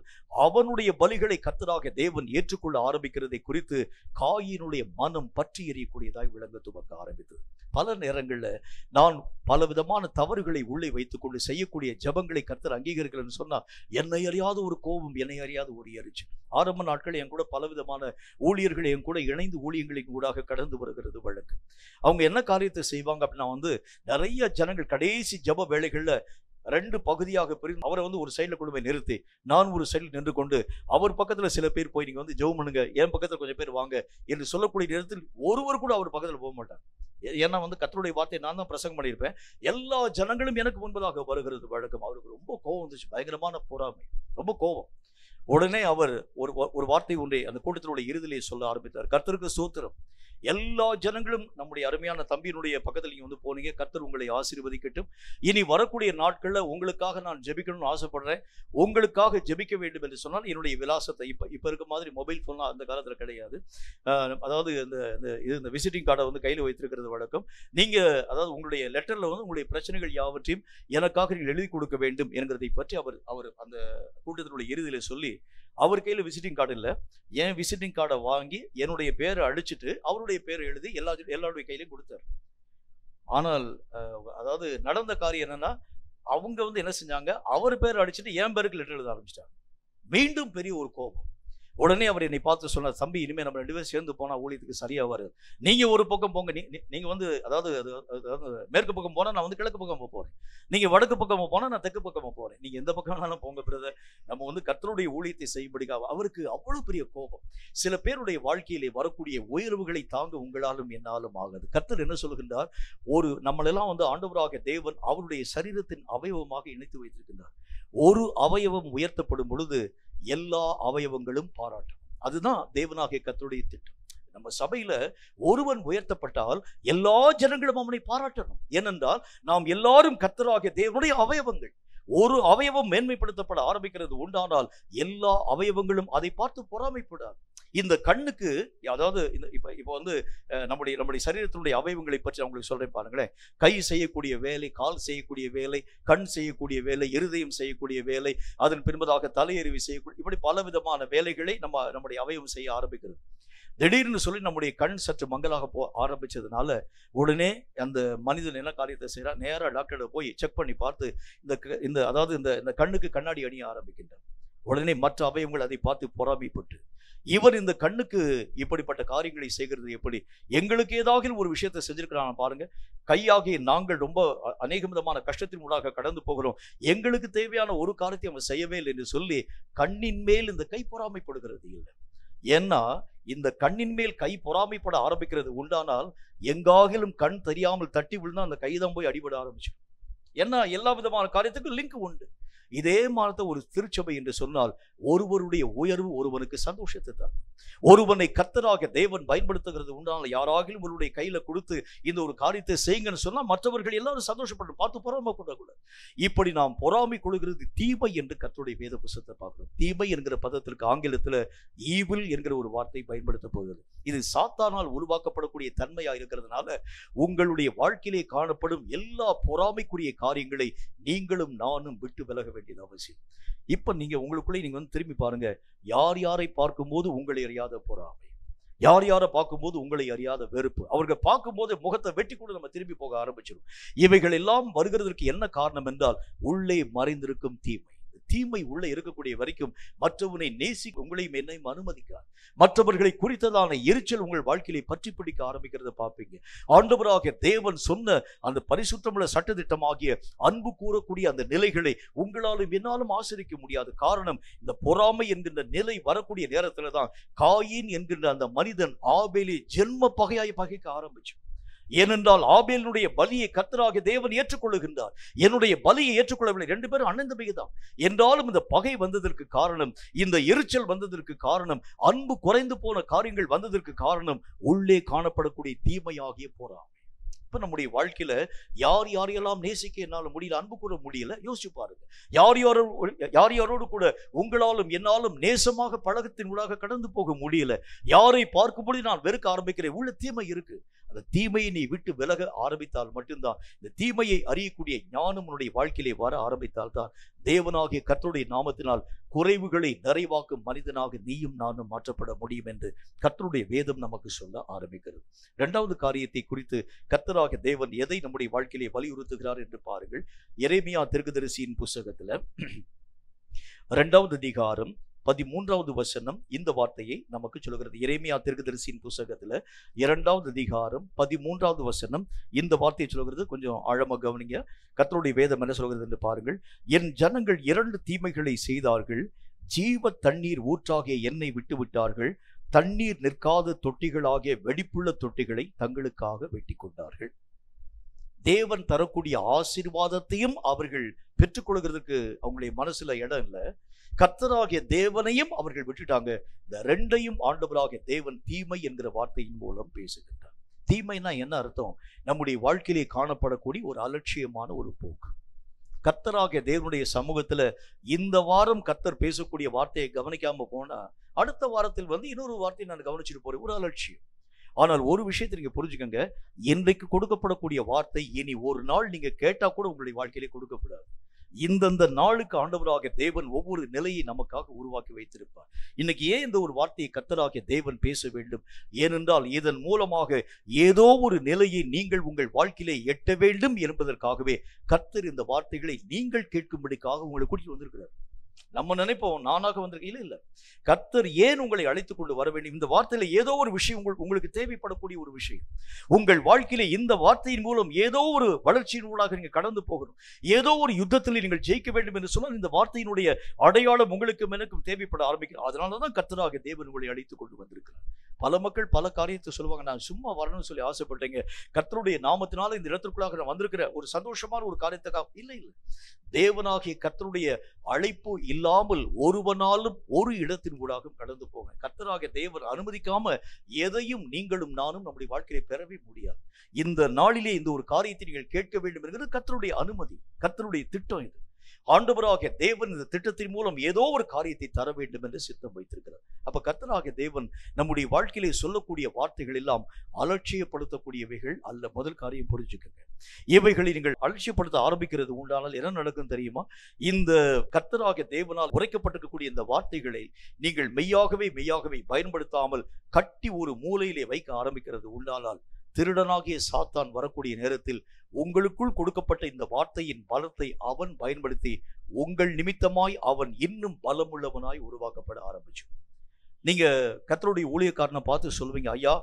அவனுடைய பலிகளை கர்த்தராகிய தேவன் ஏற்றுக்கொள்ள ஆரம்பிக்கிறதை குறித்து காயினுடைய மனம் பற்றி எறியக்கூடியதாய் விளங்க துவக்க ஆரம்பித்தது. பல நேரங்களில் நான் பலவிதமான தவறுகளை உள்ளே வைத்துக் கொண்டு செய்யக்கூடிய ஜபங்களை கர்த்தர் அங்கீகரிக்கலன்னு சொன்னா என்னை அறியாத ஒரு கோபம், என்னை அறியாத ஒரு எரிச்சல். ஆரம்ப நாட்கள் என் கூட பலவிதமான ஊழியர்கள் என் கூட இணைந்து ஊழியங்களின் ஊடாக கடந்து வருகிறது வழக்கு. அவங்க என்ன காரியத்தை செய்வாங்க அப்படின்னா நிறைய ஜனங்கள் கடைசி ஜப வேளைகள்ல 2 பகுதியாக பிரிந்து அவரை ஒரு சைடில் கொண்டு போய் நிறுத்தி நான் ஒரு சைடில் நின்று கொண்டு அவர் பக்கத்துல சில பேர் போய் நீங்க ஜெபம் பண்ணுங்க, என் பக்கத்துல கொஞ்சம் பேர் வாங்க என்று சொல்லக்கூடிய நேரத்தில் ஒருவர் கூட அவர் பக்கத்துல போக மாட்டாங்க. ஏன்னா கர்த்தருடைய வார்த்தையை நான் தான் பிரசங்கம் பண்ணியிருப்பேன். எல்லா ஜனங்களும் எனக்கு முன்பதாக வருகிறது வழக்கம். அவருக்கு ரொம்ப கோபம் வந்துச்சு, பயங்கரமான பொறாமை, ரொம்ப கோபம். உடனே அவர் ஒரு வார்த்தை ஒன்றை அந்த கூட்டத்தினுடைய இறுதியிலே சொல்ல ஆரம்பித்தார். கர்த்தருக்கு ஸ்தோத்திரம், எல்லா ஜனங்களும் நம்முடைய அருமையான தம்பியினுடைய பக்கத்தில் நீங்க போனீங்க, கர்த்தர் உங்களை ஆசீர்வதிக்கட்டும். இனி வரக்கூடிய நாட்கள்ல உங்களுக்காக நான் ஜெபிக்கணும்னு ஆசைப்படுறேன். உங்களுக்காக ஜெபிக்க வேண்டும் என்று சொன்னால் என்னுடைய விலாசத்தை இப்ப இருக்க மாதிரி மொபைல் போன்லாம் அந்த காலத்துல கிடையாது. அதாவது இந்த விசிட்டிங் கார்டை கையில் வைத்திருக்கிறது வழக்கம். நீங்க அதாவது உங்களுடைய லெட்டர்ல உங்களுடைய பிரச்சனைகள் யாவற்றையும் எனக்காக நீங்கள் எழுதி கொடுக்க வேண்டும் என்கிறதை பற்றி அவர் அந்த கூட்டத்தினுடைய இறுதியில சொல்லி அவர் கையில் விசிட்டிங் கார்டு இல்லை, என் விசிட்டிங் கார்டை வாங்கி என்னுடைய பேரை அடிச்சுட்டு அவருடைய பேரை எழுதி எல்லாருடைய கையிலையும் கொடுத்தார். ஆனால் அதாவது நடந்த காரியம் என்னன்னா அவங்க என்ன செஞ்சாங்க, அவர் பேரை அடிச்சுட்டு என் பேருக்கு லெட்டர் எழுத ஆரம்பிச்சிட்டாங்க. மீண்டும் பெரிய ஒரு கோபம். உடனே அவர் என்னை பார்த்து சொன்னார், தம்பி இனிமேல் நம்ம 2 பேரும் சேர்ந்து போனா ஊழியத்துக்கு சரியா வராது. நீங்க ஒரு பக்கம் போங்க, நீங்க அதாவது மேற்கு பக்கம் போனா நான் கிழக்கு பக்கம் போறேன், நீங்க வடக்கு பக்கம் போனா நான் தெற்கு பக்கம் போறேன், நீங்க எந்த பக்கம் வேணாலும் போங்க பிரதர், நம்ம கர்த்தருடைய ஊழியத்தை செய்யும்படிக்காக. அவருக்கு அவ்வளவு பெரிய கோபம். சில பேருடைய வாழ்க்கையிலே வரக்கூடிய உயர்வுகளை தாங்க உங்களாலும் என்னாலும் ஆகாது. கர்த்தர் என்ன சொல்கின்றார், நம்மளெல்லாம் ஆண்டவராகிய தேவன் அவருடைய சரீரத்தின் அவயவமாக இணைத்து வைத்திருக்கின்றார். ஒரு அவயவம் உயர்த்தப்படும் பொழுது எல்லா அவயவங்களும் பாராட்டும். அதுதான் தேவனாகிய கர்த்தருடைய திட்டம். நம்ம சபையில ஒருவன் உயர்த்தப்பட்டால் எல்லா ஜனங்களும் அவனை பாராட்டணும். ஏனென்றால் நாம் எல்லாரும் கர்த்தராகிய தேவனுடைய அவயவங்கள். ஒரு அவயவம் மேன்மைப்படுத்தப்பட ஆரம்பிக்கிறது உண்டானால் எல்லா அவயவங்களும் அதை பார்த்து பொறாமைப்படாது. இந்த கண்ணுக்கு, அதாவது இப்போ நம்முடைய சரீரத்தினுடைய அவயவங்களை பற்றி உங்களுக்கு சொல்றேன் பாருங்களேன். கை செய்யக்கூடிய வேலை, கால் செய்யக்கூடிய வேலை, கண் செய்யக்கூடிய வேலை, இருதயம் செய்யக்கூடிய வேலை, அதன் பின்பதாக தலையறிவு செய்யக்கூடிய, இப்படி பல விதமான வேலைகளை நம்முடைய அவயவம் செய்ய ஆரம்பிக்கிறது. திடீர்னு சொல்லி நம்முடைய கண் சற்று மங்கலாக ஆரம்பிச்சதுனால உடனே அந்த மனிதன் என்ன காரியத்தை செய்யறான், நேரா டாக்டரை போய் செக் பண்ணி பார்த்து இந்த கண்ணுக்கு கண்ணாடி அணிய ஆரம்பிக்கின்றான். உடனே மற்ற அவயவங்கள் அதை பார்த்து பொறாமைப்பட்டு, இவர் இந்த கண்ணுக்கு இப்படிப்பட்ட காரியங்களை செய்கிறது எப்படி, எங்களுக்கு ஏதாவது ஒரு விஷயத்தை செஞ்சிருக்கிறான் பாருங்க, கையாகிய நாங்கள் ரொம்ப அநேக விதமான கஷ்டத்தின் ஊடாக கடந்து போகிறோம், எங்களுக்கு தேவையான ஒரு காரியத்தை அவன் செய்யவே இல்லை என்று சொல்லி கண்ணின் மேல் இந்த கை பொறாமைப்படுகிறது இல்லை. ஏன்னா இந்த கண்ணின் மேல் கை பொறாமைப்பட ஆரம்பிக்கிறது உண்டானால் எங்காகிலும் கண் தெரியாமல் தட்டி விழுந்தா அந்த கைதான் போய் அடிபட ஆரம்பிச்சு. ஏன்னா எல்லா விதமான காரியத்துக்கும் லிங்க் உண்டு. இதே மாதிரி ஒரு திருச்சபை என்று சொன்னால் ஒருவருடைய உயர்வு ஒருவனுக்கு சந்தோஷத்தை தரும். ஒருவனை கர்த்தராக தேவன் பயன்படுத்துகிறது உண்டான யாராகிலும் உங்களுடைய கையில கொடுத்து இந்த ஒரு காரியத்தை செய்யுங்கன்னு சொன்னா மற்றவர்கள் எல்லாரும் சந்தோஷப்பட்டு பார்த்து பொறாமைப்படக்கூடாது. இப்படி நாம் பொறாமை கொள்கிறது தீமை என்று கர்த்தருடைய வேத புத்தகத்தை பார்க்கிறோம். தீமை என்கிற பதத்திற்கு ஆங்கிலத்தில் ஈவில் என்கிற ஒரு வார்த்தை பயன்படுத்த போகிறது. இது சாத்தானால் உருவாக்கப்படக்கூடிய தன்மையா இருக்கிறதுனால உங்களுடைய வாழ்க்கையிலே காணப்படும் எல்லா பொறாமைக்குரிய காரியங்களை நீங்களும் நானும் விட்டு விலக வேண்டியது அவசியம். இப்ப நீங்க உங்களுக்குள்ளே நீங்க திரும்பி பாருங்க, யார் யாரை பார்க்கும்போது உங்களை அறியாத பொறாமை, யார் யாரை பார்க்கும்போது உங்களை அறியாத வெறுப்பு, அவர்கள் பார்க்கும்போது முகத்தை வெட்டி கூட நம்ம திரும்பி போக ஆரம்பிச்சிடும். இவைகள் எல்லாம் வருகிறதற்கு என்ன காரணம் என்றால் உள்ளே மறைந்திருக்கும் தீமை. தீமை உள்ள இருக்கக்கூடிய வரைக்கும் மற்றவனை நேசிக்க உங்களையும் என்னையும் அனுமதிக்கார். மற்றவர்களை குறித்ததான எரிச்சல் உங்கள் வாழ்க்கையை பற்றி பிடிக்க ஆரம்பிக்கிறத பார்ப்பீங்க. ஆண்டவராகிய தேவன் சொன்ன அந்த பரிசுத்தமுள்ள சட்டத்திட்டமாகிய அன்பு கூறக்கூடிய அந்த நிலைகளை உங்களாலும் என்னாலும் ஆசிரிக்க முடியாது. காரணம், இந்த பொறாமை என்கின்ற நிலை வரக்கூடிய நேரத்துல தான் காயின் என்கின்ற அந்த மனிதன் ஆபேலை ஜென்ம பகையாய் பகைக்க ஆரம்பிச்சு. ஏனென்றால் ஆபேலினுடைய பலியை கர்த்தராகிய தேவன் ஏற்றுக்கொள்ளுகின்றார், என்னுடைய பலியை ஏற்றுக்கொள்ளவில்லை. ரெண்டு பேரும் அண்ணன் தம்பி தான். என்றாலும் இந்த பகை வந்ததற்கு காரணம், இந்த எரிச்சல் வந்ததற்கு காரணம், அன்பு குறைந்து போன காரியங்கள் வந்ததற்கு காரணம் உள்ளே காணப்படக்கூடிய தீமையாகிய பொறாமை. இப்ப நம்முடைய வாழ்க்கையில யார் யாரையெல்லாம் நேசிக்க என்னால முடியல, அன்பு கூற முடியல, யோசிச்சு பாருங்க. யார் யாரோடு கூட உங்களாலும் என்னாலும் நேசமாக பழக்கத்தின் ஊடாக கடந்து போக முடியல, யாரை பார்க்கும்போது நான் வெறுக்க ஆரம்பிக்கிறேன், உள்ள தீமை இருக்கு. அந்த தீமையை நீ விட்டு விலக ஆரம்பித்தால் மட்டும்தான், இந்த தீமையை அறியக்கூடிய ஞானம் உன்னுடைய வாழ்க்கையிலே வர ஆரம்பித்தால் தான் தேவனாகிய கர்த்தருடைய நாமத்தினால் குறைவுகளை நிறைவாக்கும் மனிதனாக நீயும் நானும் மாற்றப்பட முடியும் என்று கர்த்தருடைய வேதம் நமக்கு சொல்ல ஆரம்பிக்கிறது. இரண்டாவது காரியத்தை குறித்து கர்த்தராகிய தேவன் எதை நம்முடைய வாழ்க்கையிலே வலியுறுத்துகிறார் என்று பாருங்கள். எரேமியா தீர்க்கதரிசியின் புத்தகத்துல 2வது அதிகாரம் 13வது வசனம் இந்த வார்த்தையை நமக்கு சொல்கிறது. எரேமியா தீர்க்கதரிசியின் புத்தகத்துல 2வது அதிகாரம் 13வது வசனம் இந்த வார்த்தையை சொல்கிறது. கொஞ்சம் ஆழமா கவனிங்க. கர்த்தருடைய வேதம் என்ன சொல்கிறது என்று பாருங்கள். என் ஜனங்கள் 2 தீமைகளை செய்தார்கள், ஜீவ தண்ணீர் ஊற்றாகிய என்னை விட்டு விட்டார்கள், தண்ணீர் நிற்காத தொட்டிகளாகிய வெடிப்புள்ள தொட்டிகளை தங்களுக்காக வெட்டி கொண்டார்கள். தேவன் தரக்கூடிய ஆசீர்வாதத்தையும் அவர்கள் பெற்றுக்கொள்கிறதுக்கு அவங்களுடைய மனசுல இடம் இல்லை. கர்த்தராகிய தேவனையும் அவர்கள் விட்டுட்டாங்க. இந்த ரெண்டையும் ஆண்டவராகிய தேவன் தீமை என்கிற வார்த்தையின் மூலம் பேசுகின்றார். தீமைனா என்ன அர்த்தம்? நம்முடைய வாழ்க்கையிலே காணப்படக்கூடிய ஒரு அலட்சியமான ஒரு போக்கு. கர்த்தராகிய தேவனுடைய சமூகத்துல இந்த வாரம் கர்த்தர் பேசக்கூடிய வார்த்தையை கவனிக்காம போனா அடுத்த வாரத்தில் இன்னொரு வார்த்தையை நான் கவனிச்சுட்டு போறேன், ஒரு அலட்சியம். ஆனால் ஒரு விஷயத்தை நீங்க புரிஞ்சுக்கங்க, இன்றைக்கு கொடுக்கப்படக்கூடிய வார்த்தை இனி ஒரு நாள் நீங்க கேட்டா கூட உங்களுடைய வாழ்க்கையிலே கொடுக்கப்படாது. இந்தந்த நாளுக்கு ஆண்டவராகிய தேவன் ஒவ்வொரு நிலையை நமக்காக உருவாக்கி வைத்திருப்பார். இன்னைக்கு ஏன் இந்த ஒரு வார்த்தையை கர்த்தராகிய தேவன் பேச வேண்டும்? ஏனென்றால் இதன் மூலமாக ஏதோ ஒரு நிலையை நீங்கள் உங்கள் வாழ்க்கையிலே எட்ட வேண்டும் என்பதற்காகவே கர்த்தர் இந்த வார்த்தைகளை நீங்கள் கேட்கும்படிக்காக உங்களை கூட்டிட்டு வந்திருக்கிறார். நம்ம நினைப்போம் நானாக வந்திருக்கேன். இல்ல, கர்த்தர் ஏன் உங்களை அழைத்துக் கொண்டு வர வேண்டும்? இந்த வார்த்தையில ஏதோ ஒரு விஷயம் உங்களுக்கு தேவைப்படக்கூடிய ஒரு விஷயம். உங்கள் வாழ்க்கையில இந்த வார்த்தையின் மூலம் ஏதோ ஒரு வளர்ச்சியின் ஊடாக நீங்க கடந்து போகணும், ஏதோ ஒரு யுத்தத்தில் நீங்கள் ஜெயிக்க வேண்டும் என்று சொன்னால் இந்த வார்த்தையினுடைய அடையாளம் உங்களுக்கும் எனக்கும் தேவைப்பட ஆரம்பிக்கிறது. அதனாலதான் கர்த்தராகிய தேவன் உங்களை அழைத்துக் கொண்டு வந்திருக்கிறார். பல மக்கள் பல காரியத்தை சொல்லுவாங்க, நான் சும்மா வரணும்னு சொல்லி ஆசைப்பட்டேங்க, கர்த்தருடைய நாமத்தினால இந்த இடத்திற்குள்ளாக நான் வந்திருக்கிற ஒரு சந்தோஷமான ஒரு காரியத்துக்காக இல்லை. தேவனாகிய கர்த்தருடைய அழைப்பு இல்லாமல் ஒருவனாலும் ஒரு இடத்தின் ஊடாக கடந்து போக கர்த்தராகிய தேவன் அனுமதிக்காம எதையும் நீங்களும் நானும் நம்முடைய வாழ்க்கையை பெறவே முடியாது. இந்த நாளிலே இந்த ஒரு காரியத்தை நீங்கள் கேட்க வேண்டும் என்கிறது கர்த்தருடைய அனுமதி, கர்த்தருடைய திட்டம். இது ஆண்டவராகிய தேவன் இந்த திட்டத்தின் மூலம் ஏதோ ஒரு காரியத்தை தர வேண்டும் என்று சித்தம் வைத்திருக்கிறார். அப்ப கர்த்தராகிய தேவன் நம்முடைய வாழ்க்கையிலே சொல்லக்கூடிய வார்த்தைகள் எல்லாம் அலட்சியப்படுத்தக்கூடியவைகள் அல்ல. முதல் காரியம் புரிஞ்சுக்கங்க. இவைகளை நீங்கள் அலட்சியப்படுத்த ஆரம்பிக்கிறது உண்டானால் என்ன நடக்கும் தெரியுமா? இந்த கர்த்தராகிய தேவனால் உரைக்கப்பட்டிருக்கக்கூடிய இந்த வார்த்தைகளை நீங்கள் மெய்யாகவே பயன்படுத்தாமல் கட்டி ஒரு மூலையிலே வைக்க ஆரம்பிக்கிறது உண்டானால் திருடனாகிய சாத்தான் வரக்கூடிய நேரத்தில் உங்களுக்குள் கொடுக்கப்பட்ட இந்த வார்த்தையின் பலத்தை அவன் பயன்படுத்தி உங்கள் நிமித்தமாய் அவன் இன்னும் பலமுள்ளவனாய் உருவாக்கப்பட ஆரம்பிச்சு. நீங்க கர்த்தருடைய ஊழியக்காரனை பார்த்து சொல்லுவீங்க, ஐயா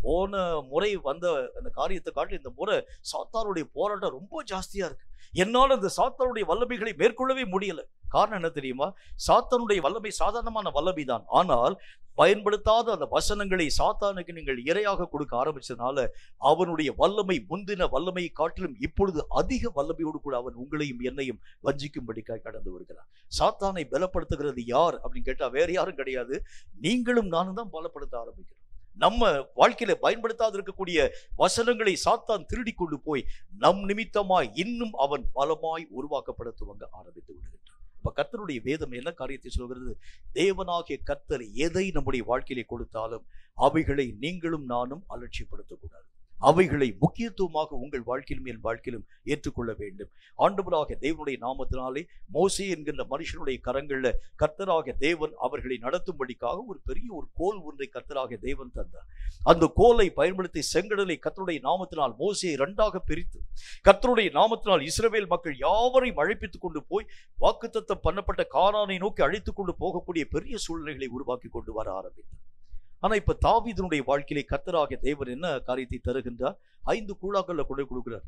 போன முறை வந்த அந்த காரியத்தை காட்டி இந்த முறை சாத்தானுடைய போராட்டம் ரொம்ப ஜாஸ்தியா இருக்கு. என்னால் அந்த சாத்தானுடைய வல்லமைகளை மேற்கொள்ளவே முடியல. காரணம் என்ன தெரியுமா? சாத்தானுடைய வல்லமை சாதாரணமான வல்லமை தான். ஆனால் பயன்படுத்தாத அந்த வசனங்களை சாத்தானுக்கு நீங்கள் இரையாக கொடுக்க ஆரம்பிச்சதுனால அவனுடைய வல்லமை முந்தின வல்லமையை காட்டிலும் இப்பொழுது அதிக வல்லமையோடு கூட அவன் உங்களையும் என்னையும் வஞ்சிக்கும்படிக்காய் கடந்து வருகிறான். சாத்தானை பலப்படுத்துகிறது யார் அப்படின்னு கேட்டா வேற யாரும் கிடையாது, நீங்களும் நானும் தான் பலப்படுத்த ஆரம்பிக்கிறோம். நம்ம வாழ்க்கையில பயன்படுத்தாது இருக்கக்கூடிய வசனங்களை சாத்தான் திருடி கொண்டு போய் நம் நிமித்தமாய் இன்னும் அவன் பலமாய் உருவாக்கப்பட துவங்க ஆரம்பித்து விடுகின்றான். அப்ப கர்த்தருடைய வேதம் என்ன காரியத்தை சொல்கிறது? தேவனாகிய கர்த்தர் எதை நம்முடைய வாழ்க்கையிலே கொடுத்தாலும் அவைகளை நீங்களும் நானும் அலட்சியப்படுத்தக்கூடாது. அவைகளை முக்கியத்துவமாக உங்கள் வாழ்க்கையிலும் என் வாழ்க்கையிலும் ஏற்றுக்கொள்ள வேண்டும். ஆண்டவராக தேவனுடைய நாமத்தினாலே மோசே என்கின்ற மனுஷனுடைய கரங்கள்ல கர்த்தராக தேவன் அவர்களை நடத்தும்படிக்காக ஒரு பெரிய ஒரு கோல் ஒன்றை கர்த்தராக தேவன் தந்தார். அந்த கோலை பயன்படுத்தி செங்கடலை கர்த்தருடைய நாமத்தினால் மோசேயை இரண்டாக பிரித்து கர்த்தருடைய நாமத்தினால் இஸ்ரவேல் மக்கள் யாவரையும் அழைப்பித்துக் கொண்டு போய் வாக்குத்தத்தம் பண்ணப்பட்ட கானானை நோக்கி அழைத்துக் கொண்டு போகக்கூடிய பெரிய சூழ்நிலைகளை உருவாக்கி கொண்டு வர ஆரம்பித்தார். ஆனா இப்ப தாவீதுனுடைய வாழ்க்கையிலே கர்த்தராகிய தேவன் என்ன காரியத்தை தருகின்றார்? 5 கூழாக்கள்ல கொண்டு கொடுக்கிறார்.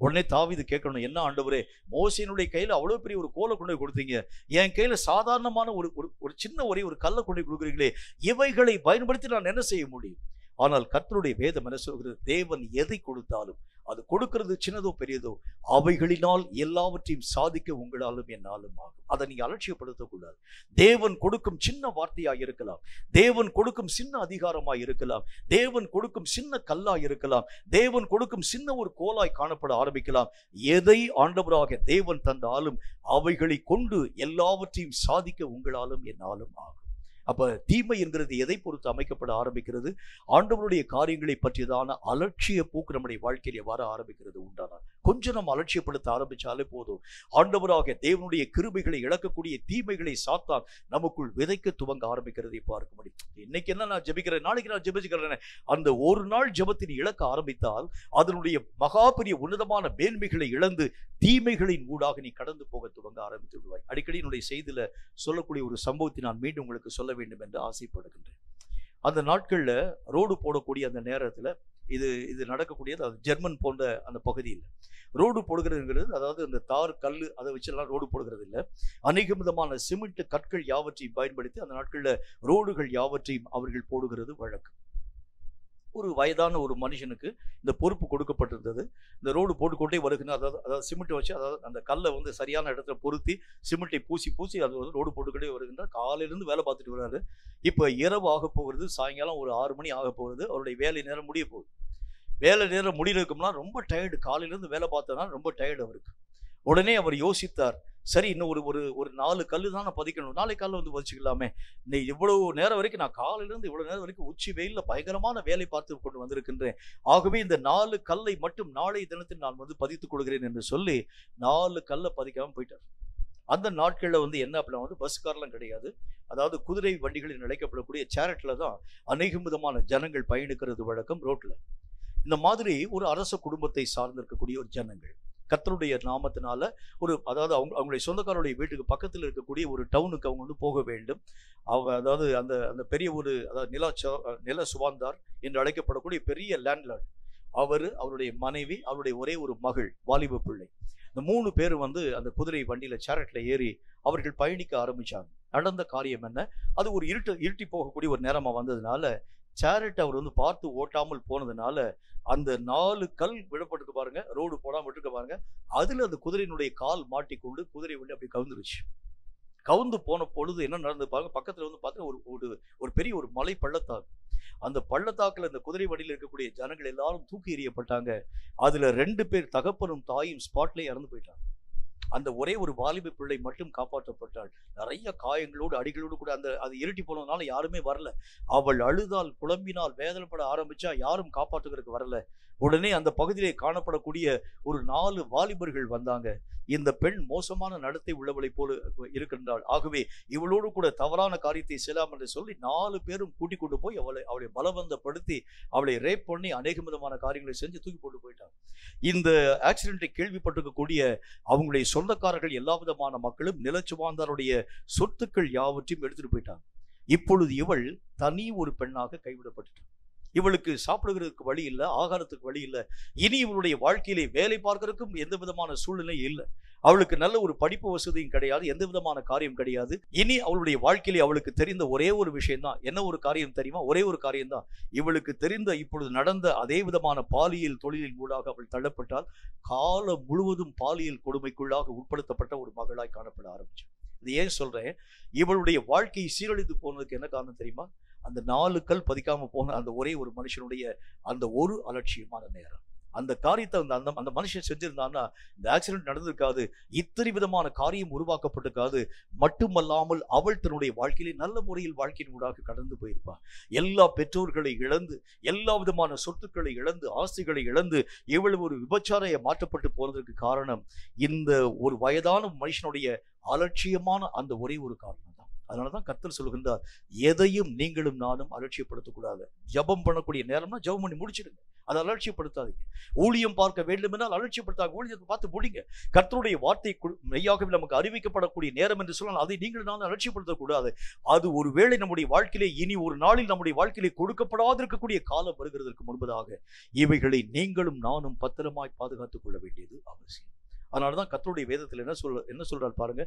உடனே தாவீது கேட்கணும், என்ன ஆண்டவரே, மோசேயினுடைய கையில அவ்வளவு பெரிய ஒரு கோலை கொண்டு கொடுத்தீங்க, என் கையில சாதாரணமான ஒரு சின்ன ஒரு கல்லை கொண்டு கொடுக்குறீங்களே, இவைகளை பயன்படுத்தி நான் என்ன செய்ய முடியும்? ஆனால் கர்த்தருடைய வேதம் என்ன சொல்கிறது? தேவன் எதை கொடுத்தாலும் அது கொடுக்கிறது சின்னதோ பெரியதோ அவைகளினால் எல்லாவற்றையும் சாதிக்க உங்களாலும் என்னாலும் ஆகும். அதை நீங்க அலட்சியப்படுத்தக்கூடாது. தேவன் கொடுக்கும் சின்ன வார்த்தையாக இருக்கலாம், தேவன் கொடுக்கும் சின்ன அதிகாரமாய் இருக்கலாம், தேவன் கொடுக்கும் சின்ன கல்லாய் இருக்கலாம், தேவன் கொடுக்கும் சின்ன ஒரு கோலாய் காணப்பட ஆரம்பிக்கலாம். எதை ஆண்டவராக தேவன் தந்தாலும் அவைகளை கொண்டு எல்லாவற்றையும் சாதிக்க உங்களாலும் என்னாலும் ஆகும். அப்ப தீமை என்கிறது எதை பொறுத்து அமைக்கப்பட ஆரம்பிக்கிறது? ஆண்டவருடைய காரியங்களை பற்றியதான அலட்சிய போக்கு நம்முடைய வாழ்க்கையிலே வர ஆரம்பிக்கிறது உண்டானால் கொஞ்சம் நம்ம அலட்சியப்படுத்த ஆரம்பிச்சாலே போதும், ஆண்டவராக தேவனுடைய கிருபைகளை இழக்கக்கூடிய தீமைகளை சாத்தான் நமக்குள் விதைக்க துவங்க ஆரம்பிக்கிறதை பார்க்க முடியும். இன்னைக்கு என்ன நான் ஜெபிக்கிறேன், நாளைக்கு நான் ஜெபிச்சுக்கிறேன், அந்த ஒரு நாள் ஜெபத்தின் இழக்க ஆரம்பித்தால் அதனுடைய மகா பெரிய உன்னதமான மேன்மைகளை இழந்து தீமைகளின் ஊடாக நீ கடந்து போக துவங்க ஆரம்பித்து விடுவாய். அடிக்கடி என்னுடைய செய்தியில சொல்லக்கூடிய ஒரு சம்பவத்தை நான் மீண்டும் உங்களுக்கு சொல்ல வேண்டும் என்று ஆசைப்படுகின்றேன். அந்த நாட்கள்ல ரோடு போடக்கூடிய அந்த நேரத்துல இது நடக்கக்கூடியது அது ஜெர்மன் போன்ற அந்த பகுதியில் ரோடு போடுகிறதுங்கிறது, அதாவது அந்த தார் கல் அதை வச்செல்லாம் ரோடு போடுகிறது இல்லை, அநேக விதமான சிமெண்ட் கற்கள் யாவற்றையும் பயன்படுத்தி அந்த நாட்கள்ல ரோடுகள் யாவற்றையும் அவர்கள் போடுகிறது வழக்கம். ஒரு வயதான ஒரு மனுஷனுக்கு இந்த பொறுப்பு கொடுக்கப்பட்டிருந்தது. இந்த ரோடு போட்டுக்கொண்டே வருகிற, அதாவது சிமெண்ட் வச்சு, அதாவது அந்த கல்லை வந்து சரியான இடத்துல பொருத்தி சிமெண்ட்டை பூசி அது வந்து ரோடு போட்டுக்கிட்டே வருகின்றார். காலையிலிருந்து வேலை பார்த்துட்டு வர்றாரு. இப்போ இரவு ஆக போகிறது, சாயங்காலம் ஒரு 6 மணி ஆக போகிறது, அவருடைய வேலை நேரம் முடிய போகுது. வேலை நேரம் முடியிருக்கும்னா ரொம்ப டயர்டு, காலையிலேருந்து வேலை பார்த்ததுனால ரொம்ப டயர்டு அவருக்கு. உடனே அவர் யோசித்தார், சரி இன்னும் ஒரு 4 கல்லு தான் நான் பதிக்கணும், 4 கல்ல வந்து பதிச்சுக்கலாமே, நீ இவ்வளவு நேரம் வரைக்கும் நான் காலையிலேருந்து இவ்வளவு நேரம் வரைக்கும் உச்சி வெயிலில் பயங்கரமான வேலை பார்த்து கொண்டு வந்திருக்கின்றேன், ஆகவே இந்த 4 கல்லை மட்டும் நாளை தினத்தில் நான் வந்து பதித்துக் கொள்கிறேன் என்று சொல்லி 4 கல்லை பதிக்காமல் போயிட்டார். அந்த நாட்களில் வந்து என்ன அப்படின்னா வந்து பஸ் கார்லாம் கிடையாது, அதாவது குதிரை வண்டிகளில் அழைக்கப்படக்கூடிய சேரட்ல தான் அநேக விதமான ஜனங்கள் பயணிக்கிறது வழக்கம் ரோட்ல. இந்த மாதிரி ஒரு அரச குடும்பத்தை சார்ந்திருக்கக்கூடிய ஒரு ஜனங்கள் கர்த்தருடைய நாமத்தினால அதாவது அவங்களுடைய சொந்தக்காரருடைய வீட்டுக்கு பக்கத்தில் இருக்கக்கூடிய ஒரு டவுனுக்கு அவங்க வந்து போக வேண்டும். அதாவது அந்த பெரிய அதாவது நில சுவாந்தார் என்று அழைக்கப்படக்கூடிய பெரிய லேண்ட்லார்ட், அவருடைய மனைவி, அவருடைய ஒரே ஒரு மகள், வாலிப பிள்ளை, இந்த 3 பேர் வந்து அந்த குதிரை வண்டியில சேரட்ல ஏறி அவர்கள் பயணிக்க ஆரம்பிச்சாங்க. நடந்த காரியம் என்ன, அது ஒரு இருட்டி போகக்கூடிய ஒரு நேரமா வந்ததுனால சேரட் அவர் வந்து பார்த்து ஓட்டாமல் போனதுனால அந்த 4 கல் விடப்பட்டு பாருங்க, ரோடு போடாம விட்டுருக்க பாருங்க, அதுல அந்த குதிரையினுடைய கால் மாட்டிக்கொண்டு குதிரை வண்டி அப்படி கவுந்துருச்சு. கவுந்து போன பொழுது என்ன நடந்து பாருங்க, பக்கத்துல வந்து பார்த்தா ஒரு பெரிய ஒரு மலை பள்ளத்தாக்கு. அந்த பள்ளத்தாக்குல இந்த குதிரை வண்டியில் இருக்கக்கூடிய ஜனங்கள் எல்லாரும் தூக்கி எறியப்பட்டாங்க. அதுல 2 பேர், தகப்பனும் தாயும் ஸ்பாட்லேயே இறந்து போயிட்டாங்க. அந்த ஒரே ஒரு வாலிப பிள்ளை மட்டும் காப்பாற்றப்பட்டாள். நிறைய காயங்களோடு அடிகளோடு கூட. அது இருட்டி போனதுனால யாருமே வரல. அவள் அழுதால், புலம்பினால், வேதனைப்பட ஆரம்பிச்சா யாரும் காப்பாற்றுகிறதுக்கு வரல. உடனே அந்த பகுதியிலே காணப்படக்கூடிய ஒரு 4 வாலிபர்கள் வந்தாங்க. இந்த பெண் மோசமான நடத்தை உள்ளவளை போல இருக்கின்றாள், ஆகவே இவளோடு கூட தவறான காரியத்தை செய்யலாம் என்று சொல்லி 4 பேரும் கூட்டிக் கொண்டு போய் அவளை பலவந்தப்படுத்தி அவளை ரேப் பண்ணி அநேக விதமான காரியங்களை செஞ்சு தூக்கி போட்டு போயிட்டாங்க. இந்த ஆக்சிடென்ட்டை கேள்விப்பட்டிருக்கக்கூடிய அவங்களுடைய சொந்தக்காரர்கள் எல்லா விதமான மக்களும் நிலச்சுவாந்தாருடைய சொத்துக்கள் யாவற்றையும் எடுத்துட்டு போயிட்டாங்க. இப்பொழுது இவள் தனி ஒரு பெண்ணாக கைவிடப்பட்டுட்டாள். இவளுக்கு சாப்பிடுகிறதுக்கு வழி இல்லை, ஆகாரத்துக்கு வழி இல்லை, இனி இவளுடைய வாழ்க்கையிலே வேலை பார்க்கறதுக்கும் எந்த விதமான சூழ்நிலை இல்லை, அவளுக்கு நல்ல ஒரு படிப்பு வசதியும் கிடையாது, எந்த விதமான காரியம் கிடையாது. இனி அவளுடைய வாழ்க்கையிலே அவளுக்கு தெரிந்த ஒரே ஒரு விஷயம் தான். என்ன ஒரு காரியம் தெரியுமா? ஒரே ஒரு காரியம் தான். இவளுக்கு தெரிந்த இப்பொழுது நடந்த அதே விதமான பாலியல் தொழிலின் ஊடாக அவள் தள்ளப்பட்டால் காலம் முழுவதும் பாலியல் கொடுமைக்குள்ளாக உட்படுத்தப்பட்ட ஒரு மகளாய் காணப்பட ஆரம்பிச்சாள். இது ஏன் சொல்றேன்? இவளுடைய வாழ்க்கை சீரழிந்து போனதுக்கு என்ன காரணம் தெரியுமா? அந்த 4 கல் பதிக்காம போன அந்த ஒரே ஒரு மனுஷனுடைய அந்த ஒரு அலட்சியமான நேரம். அந்த காரியத்தை அந்த மனுஷன் செஞ்சிருந்தான்னா இந்த ஆக்சிடென்ட் நடந்திருக்காது, இத்தனை விதமான காரியம் உருவாக்கப்பட்டிருக்காது. மட்டுமல்லாமல் அவள் தன்னுடைய வாழ்க்கையிலே நல்ல முறையில் வாழ்க்கையின் ஊடாக கடந்து போயிருப்பா. எல்லா பெற்றோர்களை இழந்து, எல்லா விதமான சொத்துக்களை இழந்து, ஆசைகளை இழந்து இவ்வளவு ஒரு விபச்சாரையை மாற்றப்பட்டு போனதற்கு காரணம் இந்த ஒரு வயதான மனுஷனுடைய அலட்சியமான அந்த ஒரே ஒரு காரணம் தான். அதனாலதான் கர்த்தர் சொல்கின்றார், எதையும் நீங்களும் நானும் அலட்சியப்படுத்தக்கூடாது. ஜபம் பண்ணக்கூடிய நேரம்னா ஜபம் பண்ணி முடிச்சிடுங்க, அதை அலட்சியப்படுத்தாதீங்க. ஊழியம் பார்க்க வேண்டும் என்றால் அலட்சியப்படுத்தாங்க, ஊழியத்தை பார்த்து முடிங்க. கர்த்தருடைய வார்த்தை மெய்யாகவே நமக்கு அறிவிக்கப்படக்கூடிய நேரம் என்று சொன்னால் அதை நீங்கள் நானும் அலட்சியப்படுத்தக்கூடாது. அது ஒருவேளை நம்முடைய வாழ்க்கையிலே இனி ஒரு நாளில் நம்முடைய வாழ்க்கையிலே கொடுக்கப்படாதிருக்கக்கூடிய காலம் வருகிறதற்கு முன்பதாக இவைகளை நீங்களும் நானும் பத்திரமாய் பாதுகாத்துக் கொள்ள வேண்டியது அவசியம். அதனாலதான் கர்த்தருடைய வேதத்தில் என்ன சொல்றார் பாருங்க,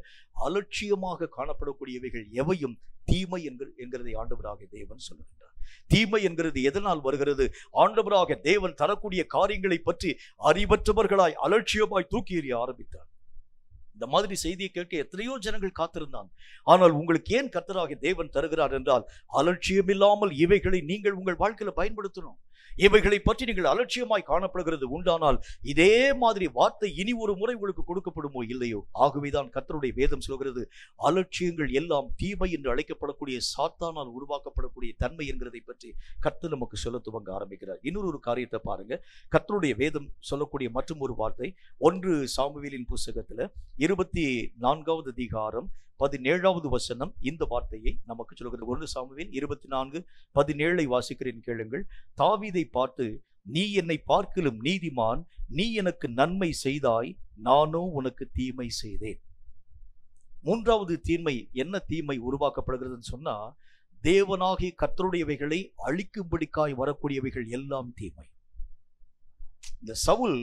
அலட்சியமாக காணப்படக்கூடியவைகள் எவையும் தீமை என்கிறதை ஆண்டவராக தேவன் சொல்லுகின்றார். தீமை என்கிறது எதனால் வருகிறது? ஆண்டவராக தேவன் தரக்கூடிய காரியங்களை பற்றி அறிவற்றவர்களாய் அலட்சியமாய் தூக்கி எறிய ஆரம்பித்தார். இந்த மாதிரி செய்தியை கேட்க எத்தனையோ ஜனங்கள் காத்திருந்தான். ஆனால் உங்களுக்கு ஏன் கர்த்தராக தேவன் தருகிறார் என்றால், அலட்சியமில்லாமல் இவைகளை நீங்கள் உங்கள் வாழ்க்கையில பயன்படுத்தணும். இவைகளை பற்றி நீங்கள் அலட்சியமாய் காணப்படுகிறது உண்டானால் இதே மாதிரி வார்த்தை இனி ஒரு முறை உங்களுக்கு கொடுக்கப்படுமோ இல்லையோ? ஆகவேதான் கர்த்தருடைய வேதம் சொல்கிறது, அலட்சியங்கள் எல்லாம் தீமை என்று அழைக்கப்படக்கூடிய சாத்தானால் உருவாக்கப்படக்கூடிய தன்மை என்கிறதை பற்றி கர்த்தர் நமக்கு சொல்ல துவங்க ஆரம்பிக்கிறார். இன்னொரு காரியத்தை பாருங்க, கர்த்தருடைய வேதம் சொல்லக்கூடிய மற்றும் ஒரு வார்த்தை 1 சாமுவேலின் புஸ்தகத்துல 24வது அதிகாரம் 17வது வசனம் இந்த வார்த்தையை நமக்கு சொல்கிறது. 1 சாமுவேல் 24:17 வாசிக்கிறேன், கேளுங்கள். தாவீதை பார்த்து, நீ என்னை பார்க்கிலும் நீதிமான், நீ எனக்கு நன்மை செய்தாய், நானோ உனக்கு தீமை செய்தேன். 3வது தீமை என்ன தீமை உருவாக்கப்படுகிறதுன்னு சொன்னா, தேவனாகிய கர்த்தருடையவைகளை அழிக்கும்படிக்காய் வரக்கூடியவைகள் எல்லாம் தீமை. இந்த சவுல்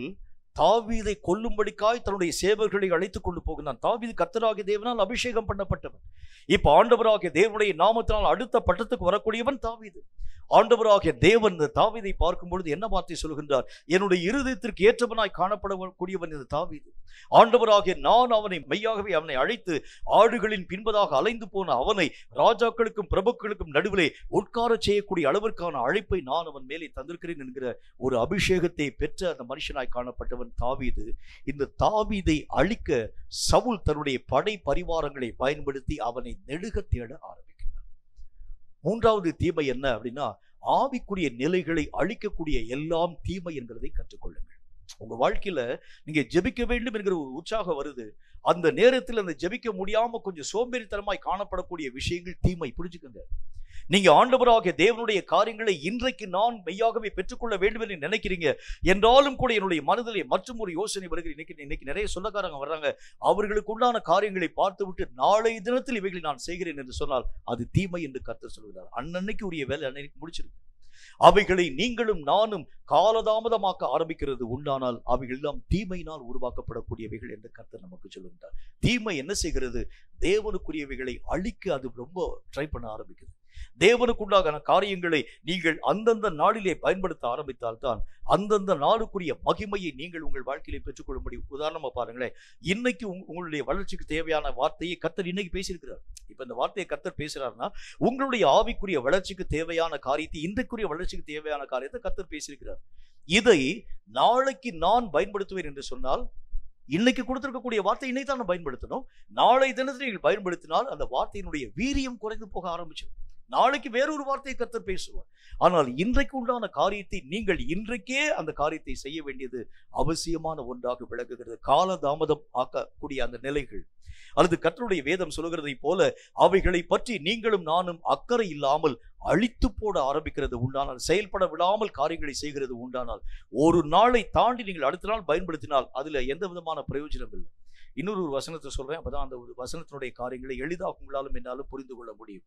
தாவீதை கொல்லும்படிக்காய் தன்னுடைய சேவர்களை அழைத்துக் கொண்டு போகிறான். தாவீது கர்த்தராகிய தேவனால் அபிஷேகம் பண்ணப்பட்டவன். இப்ப ஆண்டவராகிய தேவனுடைய நாமத்தினால் அடுத்த பட்டத்துக்கு வரக்கூடியவன் தாவீது. ஆண்டவராகிய தேவன் தாவீதை பார்க்கும் பொழுது என்ன வார்த்தை சொல்கின்றார்? என்னுடைய இருதயத்திற்கு ஏற்றவனாய் காணப்படக்கூடியவன் இந்த தாவீது. ஆண்டவராகிய நான் அவனை மெய்யாகவே அவனை அழைத்து ஆடுகளின் பின்பதாக அலைந்து போன அவனை ராஜாக்களுக்கும் பிரபுக்களுக்கும் நடுவிலே உட்கார செய்யக்கூடிய அளவிற்கான அழைப்பை நான் அவன் மேலே தந்திருக்கிறேன் என்கிற ஒரு அபிஷேகத்தை பெற்ற அந்த மனுஷனாய் காணப்பட்டவன் தாவீது. இந்த தாவீதை அழிக்க சவுல் தன்னுடைய படை பரிவாரங்களை பயன்படுத்தி அவனை நெடுக தேட ஆரம்பிக்கிறார். 3வது தீமை என்ன அப்படின்னா, ஆவிக்குரிய நிலைகளை அழிக்கக்கூடிய எல்லாம் தீமை என்கிறதை கற்றுக்கொள்ளுங்கள். உங்க வாழ்க்கையில நீங்க ஜெபிக்க வேண்டும் என்கிற ஒரு உற்சாகம் வருது, அந்த நேரத்தில் அந்த ஜெபிக்க முடியாம கொஞ்சம் சோம்பேறித்தனமாய் காணப்படக்கூடிய விஷயங்கள் தீமை. புரிஞ்சுக்கோங்க. நீங்க ஆண்டவராகிய தேவனுடைய காரியங்களை இன்றைக்கு நான் மெய்யாகவே பெற்றுக்கொள்ள வேண்டும் என்று நினைக்கிறீங்க என்றாலும் கூட என்னுடைய மனதிலே மற்றும் ஒரு யோசனை வருகிறது. இன்னைக்கு நிறைய சொந்தக்காரங்க வர்றாங்க, அவர்களுக்கு உண்டான காரியங்களை பார்த்து விட்டு நாளைய தினத்தில் இவைகளை நான் செய்கிறேன் என்று சொன்னால் அது தீமை என்று கர்த்தர் சொல்கிறார். அன்னைக்கு உரிய வேலை அன்னைக்கு முடிச்சிருக்கு. அவைகளை நீங்களும் நானும் காலதாமதமாக்க ஆரம்பிக்கிறது உண்டானால் அவைகள் எல்லாம் தீமையினால் உருவாக்கப்படக்கூடியவைகள் என்று கர்த்தர் நமக்கு சொல்லுகிறார். தீமை என்ன செய்கிறது? தேவனுக்குரியவைகளை அழிக்க அது ரொம்ப ட்ரை பண்ண ஆரம்பிக்குது. தேவனுக்குண்டான காரியங்களை நீங்கள் அந்தந்த நாளிலே பயன்படுத்த ஆரம்பித்தால்தான் அந்தந்த நாளுக்குரிய மகிமையை நீங்கள் உங்கள் வாழ்க்கையிலே பெற்றுக்கொள்ள முடியும். உதாரணமா பாருங்களேன், இன்னைக்கு உங்களுடைய வளர்ச்சிக்கு தேவையான வார்த்தையை கர்த்தர் இன்னைக்கு பேசியிருக்கிறார். இப்ப இந்த வார்த்தையை கர்த்தர் பேசுறாருன்னா உங்களுடைய ஆவிக்குரிய வளர்ச்சிக்கு தேவையான காரியத்தை, இன்றைக்குரிய வளர்ச்சிக்கு தேவையான காரியத்தை கர்த்தர் பேசியிருக்கிறார். இதை நாளைக்கு நான் பயன்படுத்துவேன் என்று சொன்னால், இன்னைக்கு கொடுத்திருக்கக்கூடிய வார்த்தை இன்னைக்கு தான் பயன்படுத்தணும். நாளை தினத்தில் நீங்கள் பயன்படுத்தினால் அந்த வார்த்தையினுடைய வீரியம் குறைந்து போக ஆரம்பிச்சு. நாளைக்கு வேறொரு வார்த்தையை கர்த்தர் பேசுவார். ஆனால் இன்றைக்கு உண்டான காரியத்தை நீங்கள் இன்றைக்கே அந்த காரியத்தை செய்ய வேண்டியது அவசியமான ஒன்றாக விளங்குகிறது. காலதாமதம் ஆக்கக்கூடிய அந்த நிலைகள் அல்லது கர்த்தருடைய வேதம் சொல்லுகிறதை போல அவைகளை பற்றி நீங்களும் நானும் அக்கறை இல்லாமல் அழித்து போட ஆரம்பிக்கிறது உண்டானால், செயல்பட விடாமல் காரியங்களை செய்கிறது உண்டானால், ஒரு நாளை தாண்டி நீங்கள் அடுத்த நாள் பயன்படுத்தினால் அதுல எந்த விதமான பிரயோஜனம் இல்லை. இன்னொரு வசனத்தை சொல்றேன், அப்பதான் அந்த ஒரு வசனத்தினுடைய காரியங்களை எளிதாக உங்களாலும் என்னாலும் புரிந்து கொள்ள முடியும்.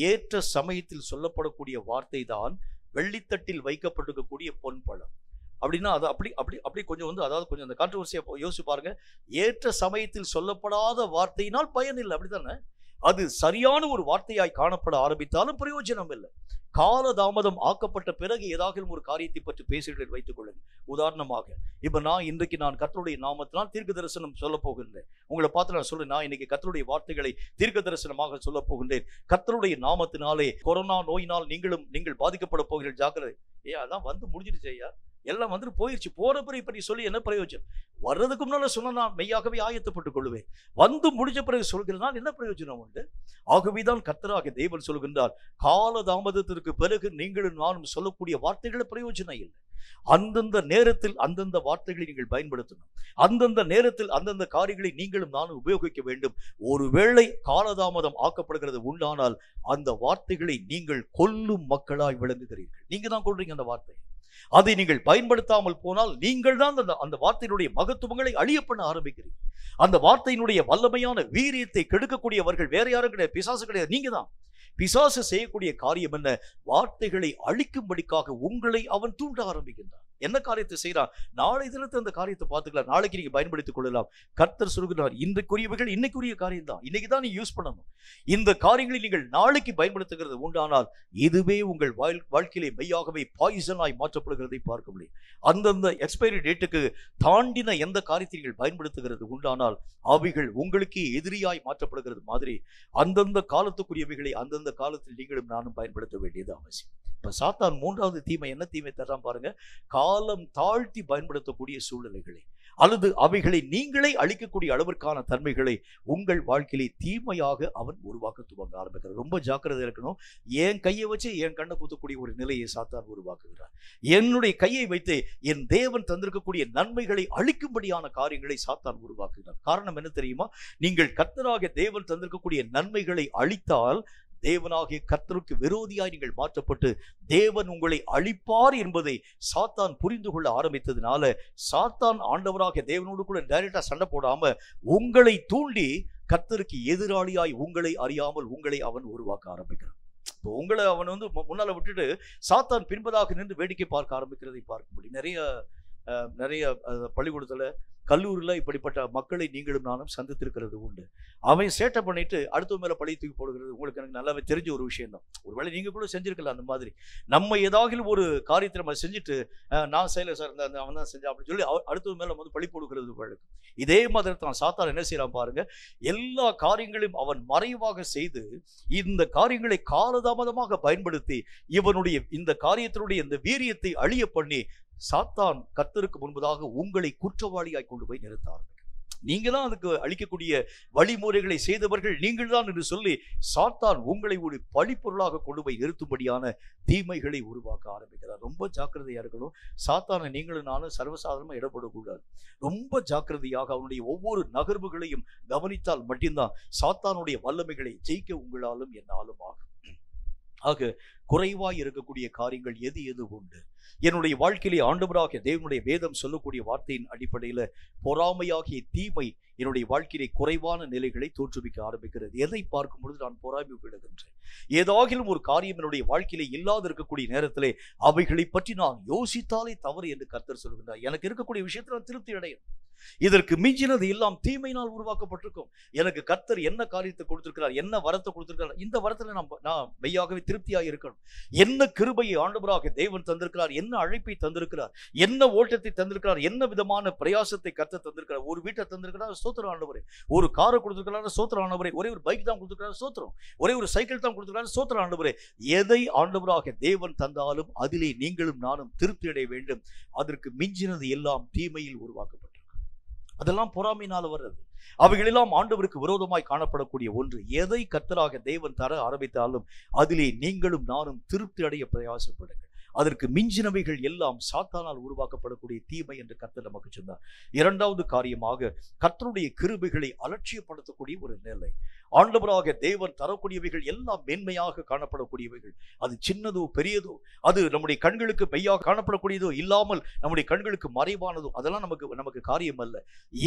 ஏற்ற சமயத்தில் சொல்லப்படக்கூடிய வார்த்தை தான் வெள்ளித்தட்டில் வைக்கப்பட்டிருக்கக்கூடிய பொன் பழம். அப்படின்னா அது அப்படி அப்படி அப்படி கொஞ்சம் அதாவது கொஞ்சம் அந்த கான்ட்ரோவர்சியா யோசிச்சு பாருங்க. ஏற்ற சமயத்தில் சொல்லப்படாத வார்த்தையினால் பயன் இல்லை, அப்படித்தானே? அது சரியான ஒரு வார்த்தையாய் காணப்பட ஆரம்பித்தாலும் பிரயோஜனம் இல்லை. காலதாமதம் ஆக்கப்பட்ட பிறகு ஏதாவது ஒரு காரியத்தை பற்றி பேசுகிறேன் வைத்துக் கொள்ளுங்கள். உதாரணமாக, இப்ப இன்றைக்கு நான் கர்த்தருடைய நாமத்தினால் தீர்க்க தரிசனம் சொல்ல போகின்றேன். உங்களை பார்த்து நான் சொல்றேன், நான் இன்னைக்கு கர்த்தருடைய வார்த்தைகளை தீர்க்க தரிசனமாக சொல்ல போகின்றேன். கர்த்தருடைய நாமத்தினாலே கொரோனா நோயினால் நீங்கள் பாதிக்கப்பட போகிறீர்கள், ஜாக்கிரதை. அதான் முடிஞ்சிடுச்சு ஐயா, எல்லாம் வந்துட்டு போயிடுச்சு. போற பிறகு இப்ப நீ சொல்லி என்ன பிரயோஜனம்? வர்றதுக்கு முன்னால சொன்ன நான் மெய்யாகவே ஆயத்தப்பட்டுக் கொள்வேன். முடிஞ்ச பிறகு சொல்கிறதுனால் என்ன பிரயோஜனம் உண்டு? ஆகவேதான் கர்த்தராகிய தேவன் சொல்கின்றார், கால தாமதத்திற்கு பிறகு நீங்களும் நானும் சொல்லக்கூடிய வார்த்தைகளை பிரயோஜனம் இல்லை. அந்தந்த நேரத்தில் அந்தந்த வார்த்தைகளை நீங்கள் பயன்படுத்தணும். அந்தந்த நேரத்தில் அந்தந்த காரியங்களை நீங்களும் நானும் உபயோகிக்க வேண்டும். ஒருவேளை காலதாமதம் ஆக்கப்படுகிறது உண்டானால் அந்த வார்த்தைகளை நீங்கள் கொல்லும் மக்களாய் விளங்குகிறீர்கள். நீங்க தான் கொள்றீங்க அந்த வார்த்தை. அதை நீங்கள் பயன்படுத்தாமல் போனால் நீங்கள் தான் அந்த வார்த்தையினுடைய மகத்துவங்களை அழிய பண்ண ஆரம்பிக்கிறீங்க. அந்த வார்த்தையினுடைய வல்லமையான வீரியத்தை கெடுக்கக்கூடியவர்கள் வேற யாரும் கிடையாது, பிசாசு கிடையாது, நீங்க தான். பிசாசு செய்யக்கூடிய காரியம் என்ன? வார்த்தைகளை அழிக்கும்படிக்காக உங்களை அவன் தூண்ட ஆரம்பிக்கின்றான். என்ன காரியத்தை செய்யறான்? நாளை தினத்தை அந்த காரியத்தை பார்த்துக்கலாம், நாளைக்கு நீங்க பயன்படுத்திக் கொள்ளலாம். கர்த்தர் சொல்கிறார், இன்றைக்குரியவைகள் இன்னைக்குரிய காரியம் தான், இன்னைக்கு தான் நீ யூஸ் பண்ணணும். இந்த காரியங்களை நீங்கள் நாளைக்கு பயன்படுத்துகிறது உண்டானால் இதுவே உங்கள் வாழ்க்கையிலே மெய்யாகவே பாய்சனாய் மாற்றப்படுகிறதை பார்க்க முடியும். அந்தந்த எக்ஸ்பைரி டேட்டுக்கு தாண்டின எந்த காரியத்தை நீங்கள் பயன்படுத்துகிறது உண்டானால் அவைகள் உங்களுக்கு எதிரியாய் மாற்றப்படுகிறது மாதிரி அந்தந்த காலத்துக்குரியவைகளை அந்தந்த காலத்தில் நீங்களும் நானும் பயன்படுத்த வேண்டியது அவசியம். இப்ப சாத்தான் மூன்றாவது தீமை என்ன தீமை தர்றான் பாருங்க. காலம் தாழ்த்தி பயன்படுத்தக்கூடிய சூழ்நிலைகளை அல்லது அவைகளை நீங்களே அழிக்கக்கூடிய அளவிற்கான தன்மைகளை உங்கள் வாழ்க்கையிலே தீமையாக அவன் உருவாக்க துவங்க ஆரம்பிக்கிறார். ரொம்ப ஜாக்கிரதை இருக்கணும். என் கையை வச்சு என் கண்ணை குத்தக்கூடிய ஒரு நிலையை சாத்தான் உருவாக்குகிறார். என்னுடைய கையை வைத்து என் தேவன் தந்திருக்கக்கூடிய நன்மைகளை அழிக்கும்படியான காரியங்களை சாத்தான் உருவாக்குகிறார். காரணம் என்ன தெரியுமா? நீங்கள் கர்த்தராகிய தேவன் தந்திருக்கக்கூடிய நன்மைகளை அழித்தால் தேவனாகிய கர்த்தருக்கு விரோதியாய் நீங்கள் மாற்றப்பட்டு தேவன் உங்களை அழிப்பார் என்பதை சாத்தான் புரிந்து கொள்ள ஆரம்பித்ததுனால சாத்தான் ஆண்டவராகிய தேவனோடு கூட டைரக்டா சண்டை போடாம உங்களை தூண்டி கர்த்தருக்கு எதிராளியாய் உங்களை அறியாமல் உங்களை அவன் உருவாக்க ஆரம்பிக்கிறான். இப்போ உங்களை அவன் முன்னால விட்டுட்டு சாத்தான் பின்பதாக நின்று வேடிக்கை பார்க்க ஆரம்பிக்கிறதை பார்க்க முடியும். நிறைய பள்ளிக்கூடத்துல கல்லூரியில் இப்படிப்பட்ட மக்களை நீங்களும் நானும் சந்தித்திருக்கிறது உண்டு. அவன் சேட்டை பண்ணிட்டு அடுத்த மேல பழி தூக்கி போடுகிறது உங்களுக்கு எனக்கு நல்லாவே தெரிஞ்ச ஒரு விஷயம் தான். ஒருவேளை நீங்க கூட செஞ்சிருக்கலாம். அந்த மாதிரி நம்ம ஏதாவது ஒரு காரியத்தை நம்ம செஞ்சுட்டு நான் செய்யல சார், அவன் தான் செஞ்சா அப்படின்னு சொல்லி அடுத்த மேல பழி போடுகிறது வழக்கம். இதே மாதிரி தான் சாத்தான் என்ன செய்யறான் பாருங்க. எல்லா காரியங்களையும் அவன் மறைவாக செய்து இந்த காரியங்களை காலதாமதமாக பயன்படுத்தி இவனுடைய இந்த காரியத்தினுடைய இந்த வீரியத்தை அழிய பண்ணி சாத்தான் கர்த்தருக்கு முன்பதாக உங்களை குற்றவாளியாய் கொண்டு போய் நிறுத்தார்கள். நீங்க தான் அதுக்கு அளிக்கக்கூடிய வழிமுறைகளை செய்தவர்கள் நீங்கள் தான் என்று சொல்லி சாத்தான் உங்களை ஒரு பழிப்பொருளாக கொண்டு போய் நிறுத்தும்படியான தீமைகளை உருவாக்க ஆரம்பிக்கிறார். ரொம்ப ஜாக்கிரதையா இருக்கணும். சாத்தானை நீங்களும் நானும் சர்வசாதாரணமா இடப்படக்கூடாது. ரொம்ப ஜாக்கிரதையாக அவனுடைய ஒவ்வொரு நகர்வுகளையும் கவனித்தால் மட்டும்தான் சாத்தானுடைய வல்லமைகளை ஜெயிக்க உங்களாலும் என்னாலும் ஆகும். ஆக குறைவாய் இருக்கக்கூடிய காரியங்கள் எது உண்டு? என்னுடைய வாழ்க்கையிலே ஆண்டவராகிய தேவனுடைய வேதம் சொல்லக்கூடிய வார்த்தையின் அடிப்படையில் பொறாமையாகிய தீமை என்னுடைய வாழ்க்கையிலே குறைவான நிலைகளை தோற்றுவிக்க ஆரம்பிக்கிறது. எதை பார்க்கும் பொழுது நான் பொறாமை விடுகின்றேன். ஏதாகிலும் ஒரு காரியம் என்னுடைய வாழ்க்கையிலே இல்லாத இருக்கக்கூடிய நேரத்திலே அவைகளை பற்றி நான் யோசித்தாலே தவறு என்று கர்த்தர் சொல்கின்றார். எனக்கு இருக்கக்கூடிய விஷயத்தில் நான் திருப்தி அடையும். இதற்கு மிஞ்சினது எல்லாம் தீமையினால் உருவாக்கப்பட்டிருக்கும். எனக்கு கர்த்தர் என்ன காரியத்தை கொடுத்திருக்கிறார், என்ன வரத்தை கொடுத்திருக்கிறார், இந்த வரத்துல நான் மெய்யாகவே திருப்தியாக இருக்கணும். என்ன கிருபையை ஆண்டவராக தேவன் தந்திருக்கிறார், என்ன அழைப்பை தந்திருக்கிறார், என்ன ஓட்டத்தை தந்திருக்கிறார், என்ன விதமான பிரயாசத்தை கர்த்தர் தந்திருக்கிறார். ஒரு வீட்டை தந்திருக்கிறார், ஸ்தோத்திரம் ஆண்டவரே. ஒரு காரை கொடுத்திருக்கிறார், ஸ்தோத்திரம் ஆண்டவரே. ஒரே ஒரு பைக் தான் கொடுத்திருக்கிறார், ஸ்தோத்திரம். ஒரே ஒரு சைக்கிள் தான் கொடுத்திருக்கிறார், ஸ்தோத்திரம் ஆண்டவரே. எதை ஆண்டவராக தேவன் தந்தாலும் அதிலே நீங்களும் நானும் திருப்தி அடைய வேண்டும். அதற்கு மிஞ்சினது எல்லாம் தீமையில் உருவாக்கப்பட்டது. அதெல்லாம் பொறாமையினால வர்றது. அவைகளெல்லாம் ஆண்டவருக்கு விரோதமாய் காணப்படக்கூடிய ஒன்று. எதை கர்த்தராக தேவன் தர ஆரம்பித்தாலும் அதிலே நீங்களும் நானும் திருப்தி அடைய பிரயாசப்படுங்கள். அதற்கு மிஞ்சினவைகள் எல்லாம் சாத்தானால் உருவாக்கப்படக்கூடிய தீமை என்று கர்த்தர் நமக்கு சொன்னார். இரண்டாவது காரியமாக கர்த்தருடைய கிருபைகளை அலட்சியப்படுத்தக்கூடிய ஒரு நிலை. ஆண்டவராக தேவன் தரக்கூடியவைகள் எல்லாம் மேன்மையாக காணப்படக்கூடியவைகள். அது சின்னதோ பெரியதோ, அது நம்முடைய கண்களுக்கு மெய்யாக காணப்படக்கூடியதோ இல்லாமல் நம்முடைய கண்களுக்கு மறைவானதோ, அதெல்லாம் நமக்கு காரியம் அல்ல.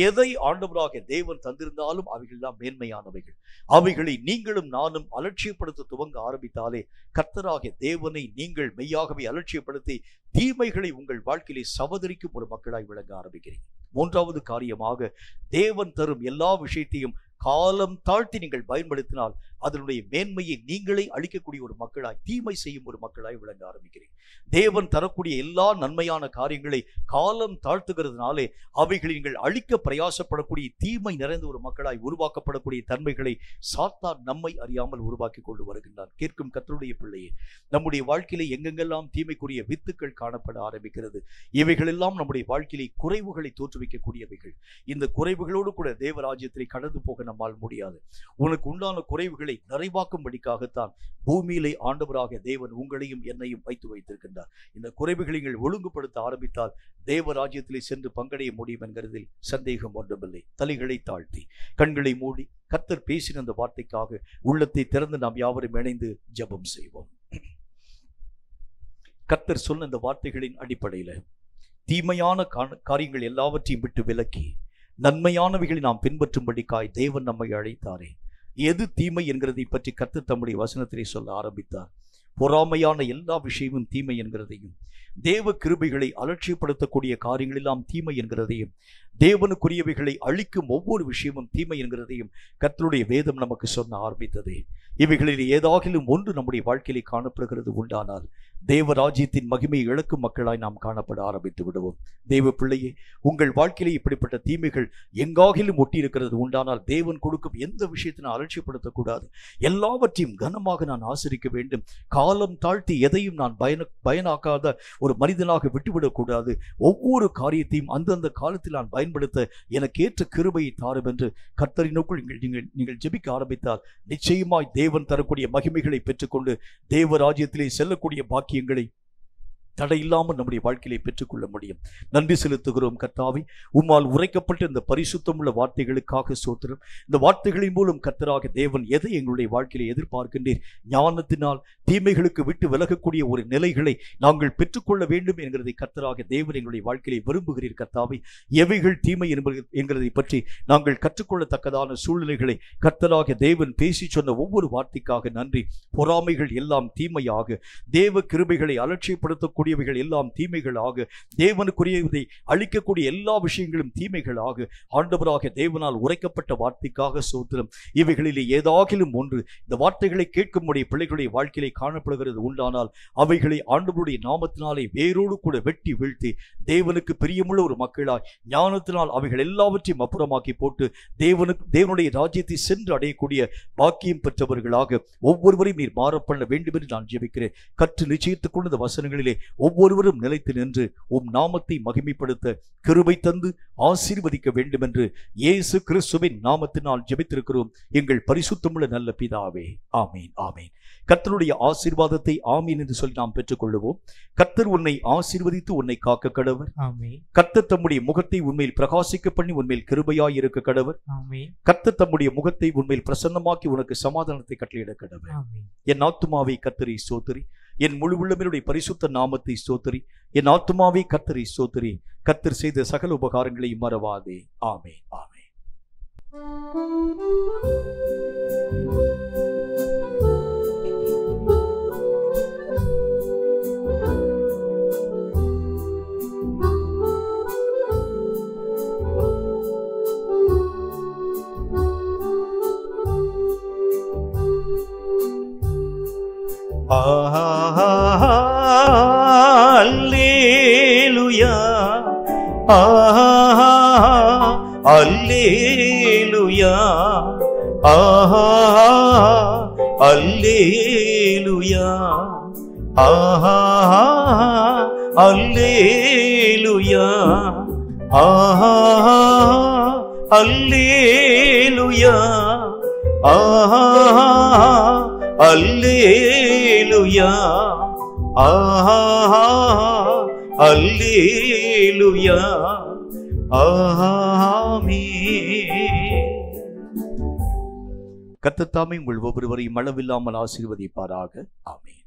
எதை ஆண்டவராக தேவன் தந்திருந்தாலும் அவைகள் தான் மேன்மையானவைகள். அவைகளை நீங்களும் நானும் அலட்சியப்படுத்த துவங்க ஆரம்பித்தாலே கர்த்தராக தேவனை நீங்கள் மெய்யாகவே அலட்சியப்படுத்தி தீமைகளை உங்கள் வாழ்க்கையிலே சவதரிக்கும் ஒரு மக்களாய் விளங்க ஆரம்பிக்கிறீங்க. மூன்றாவது காரியமாக, தேவன் தரும் எல்லா விஷயத்தையும் காலம் தாழ்த்தி நீங்கள் பயன்படுத்தினால் அதனுடைய மேன்மையை நீங்களே அளிக்கக்கூடிய ஒரு மக்களாய், தீமை செய்யும் ஒரு மக்களாய் விளங்க ஆரம்பிக்கிறீங்க. தேவன் தரக்கூடிய எல்லா நன்மையான காரியங்களை காலம் தாழ்த்துகிறதுனாலே அவைகளை நீங்கள் அழிக்க பிரயாசப்படக்கூடிய தீமை நிறைந்த ஒரு மக்களாய் உருவாக்கப்படக்கூடிய தன்மைகளை சாத்தான் நம்மை அறியாமல் உருவாக்கி கொண்டு வருகின்றான். கேட்கும் கர்த்தருடைய பிள்ளையே, நம்முடைய வாழ்க்கையிலே எங்கெங்கெல்லாம் தீமைக்குரிய வித்துக்கள் காணப்பட ஆரம்பிக்கிறது, இவைகளெல்லாம் நம்முடைய வாழ்க்கையிலே குறைவுகளை தோற்றுவிக்கக்கூடியவைகள். இந்த குறைவுகளோடு கூட தேவராஜ்யத்தை கடந்து போக நம்மால் முடியாது. உனக்கு உண்டான குறைவுகளை நிறைவாக்கும்படிக்காகத்தான் பூமியிலே ஆண்டவராக தேவன் உங்களையும் என்னையும் வைத்திருக்கின்றார். இந்த குறைவுகளை நீங்கள் ஒழுங்குபடுத்த ஆரம்பித்தால் தேவராஜ்யத்திலே சென்று பங்கடைய முடியும் என்கிறதில் சந்தேகம் ஒன்றுமில்லை. தலைகளை தாழ்த்தி கண்களை மூடி கர்த்தர் பேசின அந்த வார்த்தைக்காக உள்ளத்தை திறந்து நாம் யாவரும் இணைந்து ஜெபம் செய்வோம். கர்த்தர் சொன்ன இந்த வார்த்தைகளின் அடிப்படையில தீமையான காரியங்கள் எல்லாவற்றையும் விட்டு விலக்கி நன்மையானவைகளை நாம் பின்பற்றும்படிக்காய் தேவன் நம்மை அழைத்தாரே. எது தீமை என்கிறதை பற்றி கர்த்தர் தம்முடைய வசனத்திலே சொல்ல ஆரம்பித்தார். பொறாமையான எல்லா விஷயமும் தீமை என்கிறதையும், தேவ கிருபைகளை அலட்சியப்படுத்தக்கூடிய காரியங்கள் எல்லாம் தீமை என்கிறதையும், தேவனுக்குரியவைகளை அழிக்கும் ஒவ்வொரு விஷயமும் தீமை என்கிறதையும் கர்த்தருடைய வேதம் நமக்கு சொல்ல ஆரம்பித்தது. இவைகளில் ஏதாகிலும் ஒன்று நம்முடைய வாழ்க்கையிலே காணப்படுகிறது உண்டானால் தேவராஜ்யத்தின் மகிமையை இழக்கும் மக்களாய் நாம் காணப்பட ஆரம்பித்து விடுவோம். தேவ பிள்ளையே, உங்கள் வாழ்க்கையிலே இப்படிப்பட்ட தீமைகள் எங்காகிலும் ஒட்டி இருக்கிறது உண்டானால் தேவன் கொடுக்கும் எந்த விஷயத்தை நான் அலட்சியப்படுத்தக்கூடாது. எல்லாவற்றையும் கனமாக நான் ஆசரிக்க வேண்டும். காலம் தாழ்த்தி எதையும் நான் பயனாக்காத ஒரு மனிதனாக விட்டுவிடக்கூடாது. ஒவ்வொரு காரியத்தையும் அந்தந்த காலத்தில் நான் பயன்படுத்த எனக்கு ஏற்ற கிருபையை தாரும் என்று கர்த்தரினுக்குள் நீங்கள் ஜெபிக்க ஆரம்பித்தால் நிச்சயமாய் தேவன் தரக்கூடிய மகிமைகளை பெற்றுக்கொண்டு தேவராஜ்யத்திலே செல்லக்கூடிய பாக்கியங்களை தடையில்லாமல் நம்முடைய வாழ்க்கையை பெற்றுக்கொள்ள முடியும். நன்றி செலுத்துகிறோம் கர்த்தாவே. உம்மால் உரைக்கப்பட்ட இந்த பரிசுத்தமுள்ள வார்த்தைகளுக்காக ஸ்தோத்திரம். இந்த வார்த்தைகளின் மூலம் கர்த்தராக தேவன் எதை எங்களுடைய வாழ்க்கையில எதிர்பார்க்கின்றீர்? ஞானத்தினால் தீமைகளுக்கு விட்டு விலகக்கூடிய ஒரு நிலைகளை நாங்கள் பெற்றுக்கொள்ள வேண்டும் என்கிறதை கர்த்தராக தேவன் எங்களுடைய வாழ்க்கையை விரும்புகிறீர் கர்த்தாவே. எவைகள் தீமை என்கிறதை பற்றி நாங்கள் கற்றுக்கொள்ளத்தக்கதான சூழ்நிலைகளை கர்த்தராக தேவன் பேசி சொன்ன ஒவ்வொரு வார்த்தைக்காக நன்றி. பொறாமைகள் எல்லாம் தீமையாக, தேவ கிருபைகளை அலட்சியப்படுத்தக்கூடிய எல்லாம் தீமைகளாக, தேவனுக்குரியதை அழிக்கக்கூடிய எல்லா விஷயங்களும் தீமைகளாக ஆண்டவராக தேவனால் உரைக்கப்பட்ட வார்த்தைக்காக ஸ்தோத்திரம். இவைகளிலே ஏதாகிலும் ஒன்று இந்த வார்த்தைகளை கேட்கும்படிய பிள்ளைகளுடைய வாழ்க்கையிலே காணப்படுகிறது உண்டானால் அவைகளை ஆண்டவருடைய நாமத்தினாலே வேரோடு கூட வெட்டி வீழ்த்தி தேவனுக்கு பிரியமுள்ள ஒரு மக்களாய் ஞானத்தினால் அவைகள் எல்லாவற்றையும் அப்புறமாக்கி போட்டு தேவனுடைய ராஜ்யத்தை சென்று அடையக்கூடிய பாக்கியம் பெற்றவர்களாக ஒவ்வொருவரையும் நீர் மாறப்பண்ண வேண்டும் என்று நான் ஜெபிக்கிறேன். கற்று நிச்சயித்துக் கொண்ட வசனங்களிலே ஒவ்வொருவரும் நிலைத்து நின்று உம் நாமத்தை மகிமைப்படுத்த கிருபை தந்து ஆசீர்வதிக்க வேண்டும் என்று இயேசு கிறிஸ்துவின் நாமத்தினால் ஜெபித்திருக்கிறோம் எங்கள் பரிசுத்தமுள்ள நல்ல பிதாவே. ஆமீன், ஆமீன். கர்த்தருடைய ஆசீர்வாதத்தை ஆமீன் என்று சொல்லி நாம் பெற்றுக்கொள்வோம். கர்த்தர் உன்னை ஆசீர்வதித்து உன்னை காக்க கடவர். கர்த்தர் தம்முடைய முகத்தை உண்மையில் பிரகாசிக்க பண்ணி உண்மையில் கிருபையாய் இருக்க கடவர். கர்த்தர் தம்முடைய முகத்தை உண்மையில் பிரசன்னமாக்கி உனக்கு சமாதானத்தை கட்டளையிட கடவர். என் ஆத்துமாவை கர்த்தரை ஸ்தோத்திரி, என் முழு உள்ளவனுடைய பரிசுத்த நாமத்தை ஸ்தோத்திரி. என் ஆத்துமாவை கர்த்தரை ஸ்தோத்திரி. கர்த்தர் செய்த சகல உபகாரங்களையும் மறவாதே. ஆமென், ஆமென். அல்லேலூயா, அல்லேலூயா, அல்லேலூயா, அல்லேலூயா, அல்லேலூயா, அல்லேலூயா, அல்லேலூயா, ஆமென். கர்த்தர் தாமே உங்கள் ஒவ்வொருவரையும் அளவில்லாமல் ஆசீர்வதிப்பாராக. ஆமென்.